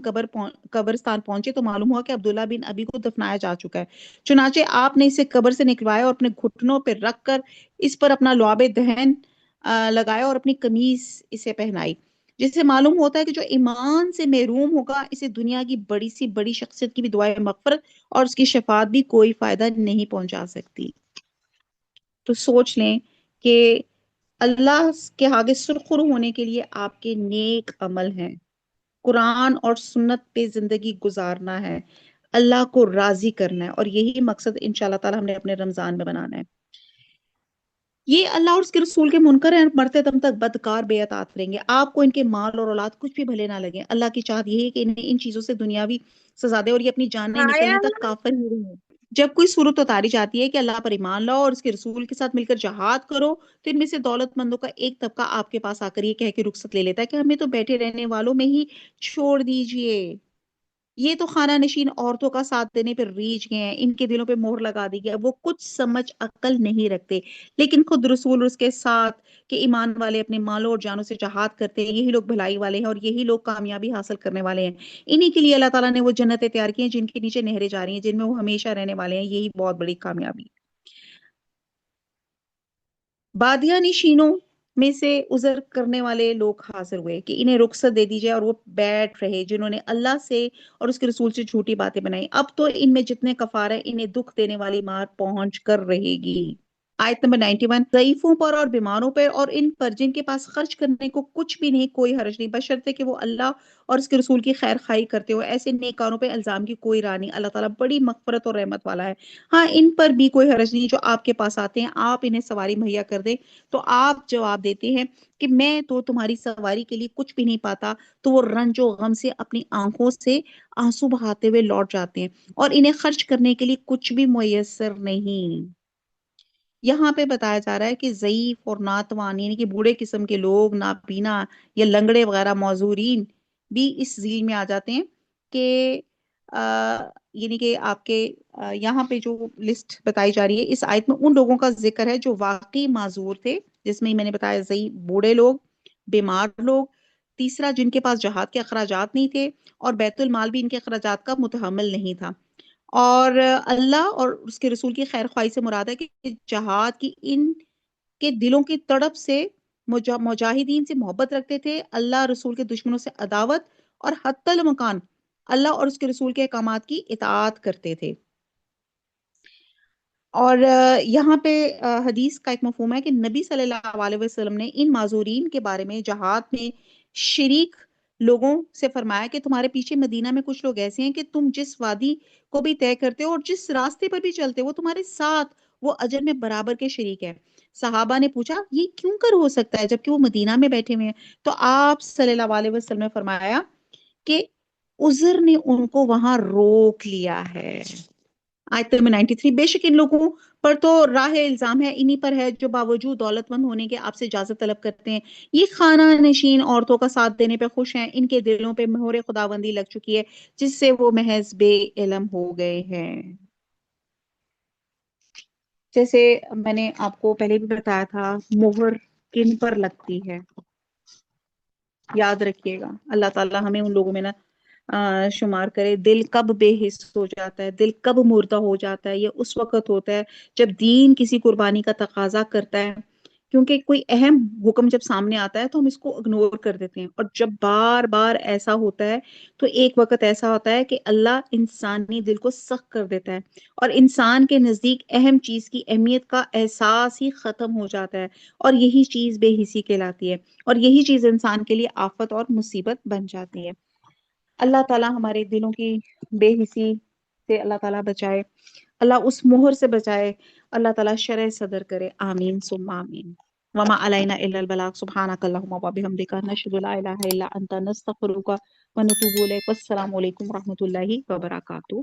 قبرستان پہنچے تو معلوم ہوا کہ عبداللہ بن ابی کو دفنایا جا چکا ہے، چنانچہ آپ نے اسے قبر سے نکلوایا اور اپنے گھٹنوں پہ رکھ کر اس پر اپنا لعاب دہن لگایا اور اپنی قمیص اسے پہنائی، جس سے معلوم ہوتا ہے کہ جو ایمان سے محروم ہوگا اسے دنیا کی بڑی سی بڑی شخصیت کی بھی دعائیں مغفرت اور اس کی شفاعت بھی کوئی فائدہ نہیں پہنچا سکتی۔ تو سوچ لیں کہ اللہ کے آگے سرخرو ہونے کے لیے آپ کے نیک عمل ہیں، قرآن اور سنت پہ زندگی گزارنا ہے، اللہ کو راضی کرنا ہے، اور یہی مقصد انشاءاللہ تعالی ہم نے اپنے رمضان میں بنانا ہے۔ یہ اللہ اور اس کے رسول کے منکر ہیں، مرتے دم تک بدکار بے اطاعت رہیں گے، آپ کو ان کے مال اور اولاد کچھ بھی بھلے نہ لگے، اللہ کی چاہت یہی ہے کہ انہیں ان چیزوں سے دنیاوی سزا دے اور یہ اپنی جانیں نکلنے تک کافر ہی رہیں۔ جب کوئی صورت اتاری جاتی ہے کہ اللہ پر ایمان لاؤ اور اس کے رسول کے ساتھ مل کر جہاد کرو، تو ان میں سے دولت مندوں کا ایک طبقہ آپ کے پاس آ کر یہ کہہ کے رخصت لے لیتا ہے کہ ہمیں تو بیٹھے رہنے والوں میں ہی چھوڑ دیجئے، یہ تو خانہ نشین عورتوں کا ساتھ دینے پہ ریچھ گئے ہیں، ان کے دلوں پہ مہر لگا دی گئی ہے، وہ کچھ سمجھ عقل نہیں رکھتے، لیکن خود رسول اور اس کے ساتھ کہ ایمان والے اپنے مالوں اور جانوں سے جہاد کرتے ہیں، یہی لوگ بھلائی والے ہیں اور یہی لوگ کامیابی حاصل کرنے والے ہیں۔ انہی کے لیے اللہ تعالیٰ نے وہ جنتیں تیار کی ہیں جن کے نیچے نہریں جاری ہیں، جن میں وہ ہمیشہ رہنے والے ہیں، یہی بہت بڑی کامیابی۔ بادیاں نشینوں میں سے عذر کرنے والے لوگ حاضر ہوئے کہ انہیں رخصت دے دی جائے، اور وہ بیٹھ رہے جنہوں نے اللہ سے اور اس کے رسول سے جھوٹی باتیں بنائی، اب تو ان میں جتنے کفار ہیں انہیں دکھ دینے والی مار پہنچ کر رہے گی۔ آیت نمبر 91، ضعیفوں پر اور بیماروں پر اور ان پر جن کے پاس خرچ کرنے کو کچھ بھی نہیں کوئی حرج نہیں، بشرطے کہ وہ اللہ اور اس کے رسول کی خیر خواہی کرتے ہو، ایسے نیکاروں پہ الزام کی کوئی راہ نہیں، اللہ تعالیٰ بڑی مغفرت اور رحمت والا ہے۔ ہاں ان پر بھی کوئی حرج نہیں جو آپ کے پاس آتے ہیں، آپ انہیں سواری مہیا کر دیں تو آپ جواب دیتے ہیں کہ میں تو تمہاری سواری کے لیے کچھ بھی نہیں پاتا، تو وہ رنج و غم سے اپنی آنکھوں سے آنسو بہاتے ہوئے لوٹ جاتے ہیں اور انہیں خرچ کرنے کے لیے کچھ بھی میسر نہیں۔ یہاں پہ بتایا جا رہا ہے کہ ضعیف اور ناتوان یعنی کہ بوڑھے قسم کے لوگ، نابینا یا لنگڑے وغیرہ معذورین بھی اس ذیل میں آ جاتے ہیں کہ یعنی کہ آپ کے یہاں پہ جو لسٹ بتائی جا رہی ہے اس آیت میں ان لوگوں کا ذکر ہے جو واقعی معذور تھے، جس میں میں نے بتایا ضعیف بوڑھے لوگ، بیمار لوگ، تیسرا جن کے پاس جہاد کے اخراجات نہیں تھے اور بیت المال بھی ان کے اخراجات کا متحمل نہیں تھا، اور اللہ اور اس کے رسول کی خیر خواہی سے مراد ہے کہ جہاد کی ان کے دلوں کی تڑپ سے مجاہدین سے محبت رکھتے تھے، اللہ رسول کے دشمنوں سے عداوت، اور حتی المکان اللہ اور اس کے رسول کے احکامات کی اطاعت کرتے تھے۔ اور یہاں پہ حدیث کا ایک مفہوم ہے کہ نبی صلی اللہ علیہ وسلم نے ان معذورین کے بارے میں جہاد میں شریک لوگوں سے فرمایا کہ تمہارے پیچھے مدینہ میں کچھ لوگ ایسے ہیں کہ تم جس وادی کو بھی طے کرتے ہو اور جس راستے پر بھی چلتے ہو وہ تمہارے ساتھ وہ اجر میں برابر کے شریک ہے۔ صحابہ نے پوچھا یہ کیوں کر ہو سکتا ہے جبکہ وہ مدینہ میں بیٹھے ہوئے ہیں؟ تو آپ صلی اللہ علیہ وسلم نے فرمایا کہ عذر نے ان کو وہاں روک لیا ہے۔ آیت نمبر 93، بے شک ان لوگوں پر تو راہ الزام ہے، انہی پر ہے جو باوجود دولت مند ہونے کے آپ سے اجازت طلب کرتے ہیں، یہ خانہ نشین عورتوں کا ساتھ دینے پہ خوش ہیں، ان کے دلوں پہ مہر خداوندی لگ چکی ہے جس سے وہ محض بے علم ہو گئے ہیں۔ جیسے میں نے آپ کو پہلے بھی بتایا تھا مہر کن پر لگتی ہے، یاد رکھیے گا، اللہ تعالیٰ ہمیں ان لوگوں میں نہ شمار کرے۔ دل کب بے حس ہو جاتا ہے، دل کب مردہ ہو جاتا ہے، یہ اس وقت ہوتا ہے جب دین کسی قربانی کا تقاضا کرتا ہے، کیونکہ کوئی اہم حکم جب سامنے آتا ہے تو ہم اس کو اگنور کر دیتے ہیں، اور جب بار بار ایسا ہوتا ہے تو ایک وقت ایسا ہوتا ہے کہ اللہ انسانی دل کو سخت کر دیتا ہے، اور انسان کے نزدیک اہم چیز کی اہمیت کا احساس ہی ختم ہو جاتا ہے، اور یہی چیز بے حسی کہلاتی ہے، اور یہی چیز انسان کے لیے آفت اور مصیبت بن جاتی ہے۔ اللہ تعالیٰ ہمارے دلوں کی بے حسی سے اللہ تعالیٰ بچائے، اللہ اس مہر سے بچائے، اللہ تعالیٰ شرح صدر کرے، آمین ثم آمین۔ وما علینا الا البلاغ، سبحانک اللہم و بحمدک، نشہد لا الہ الا انت، نستغفرک و نتوب الیک۔ والسلام علیکم و رحمۃ اللہ وبرکاتہ۔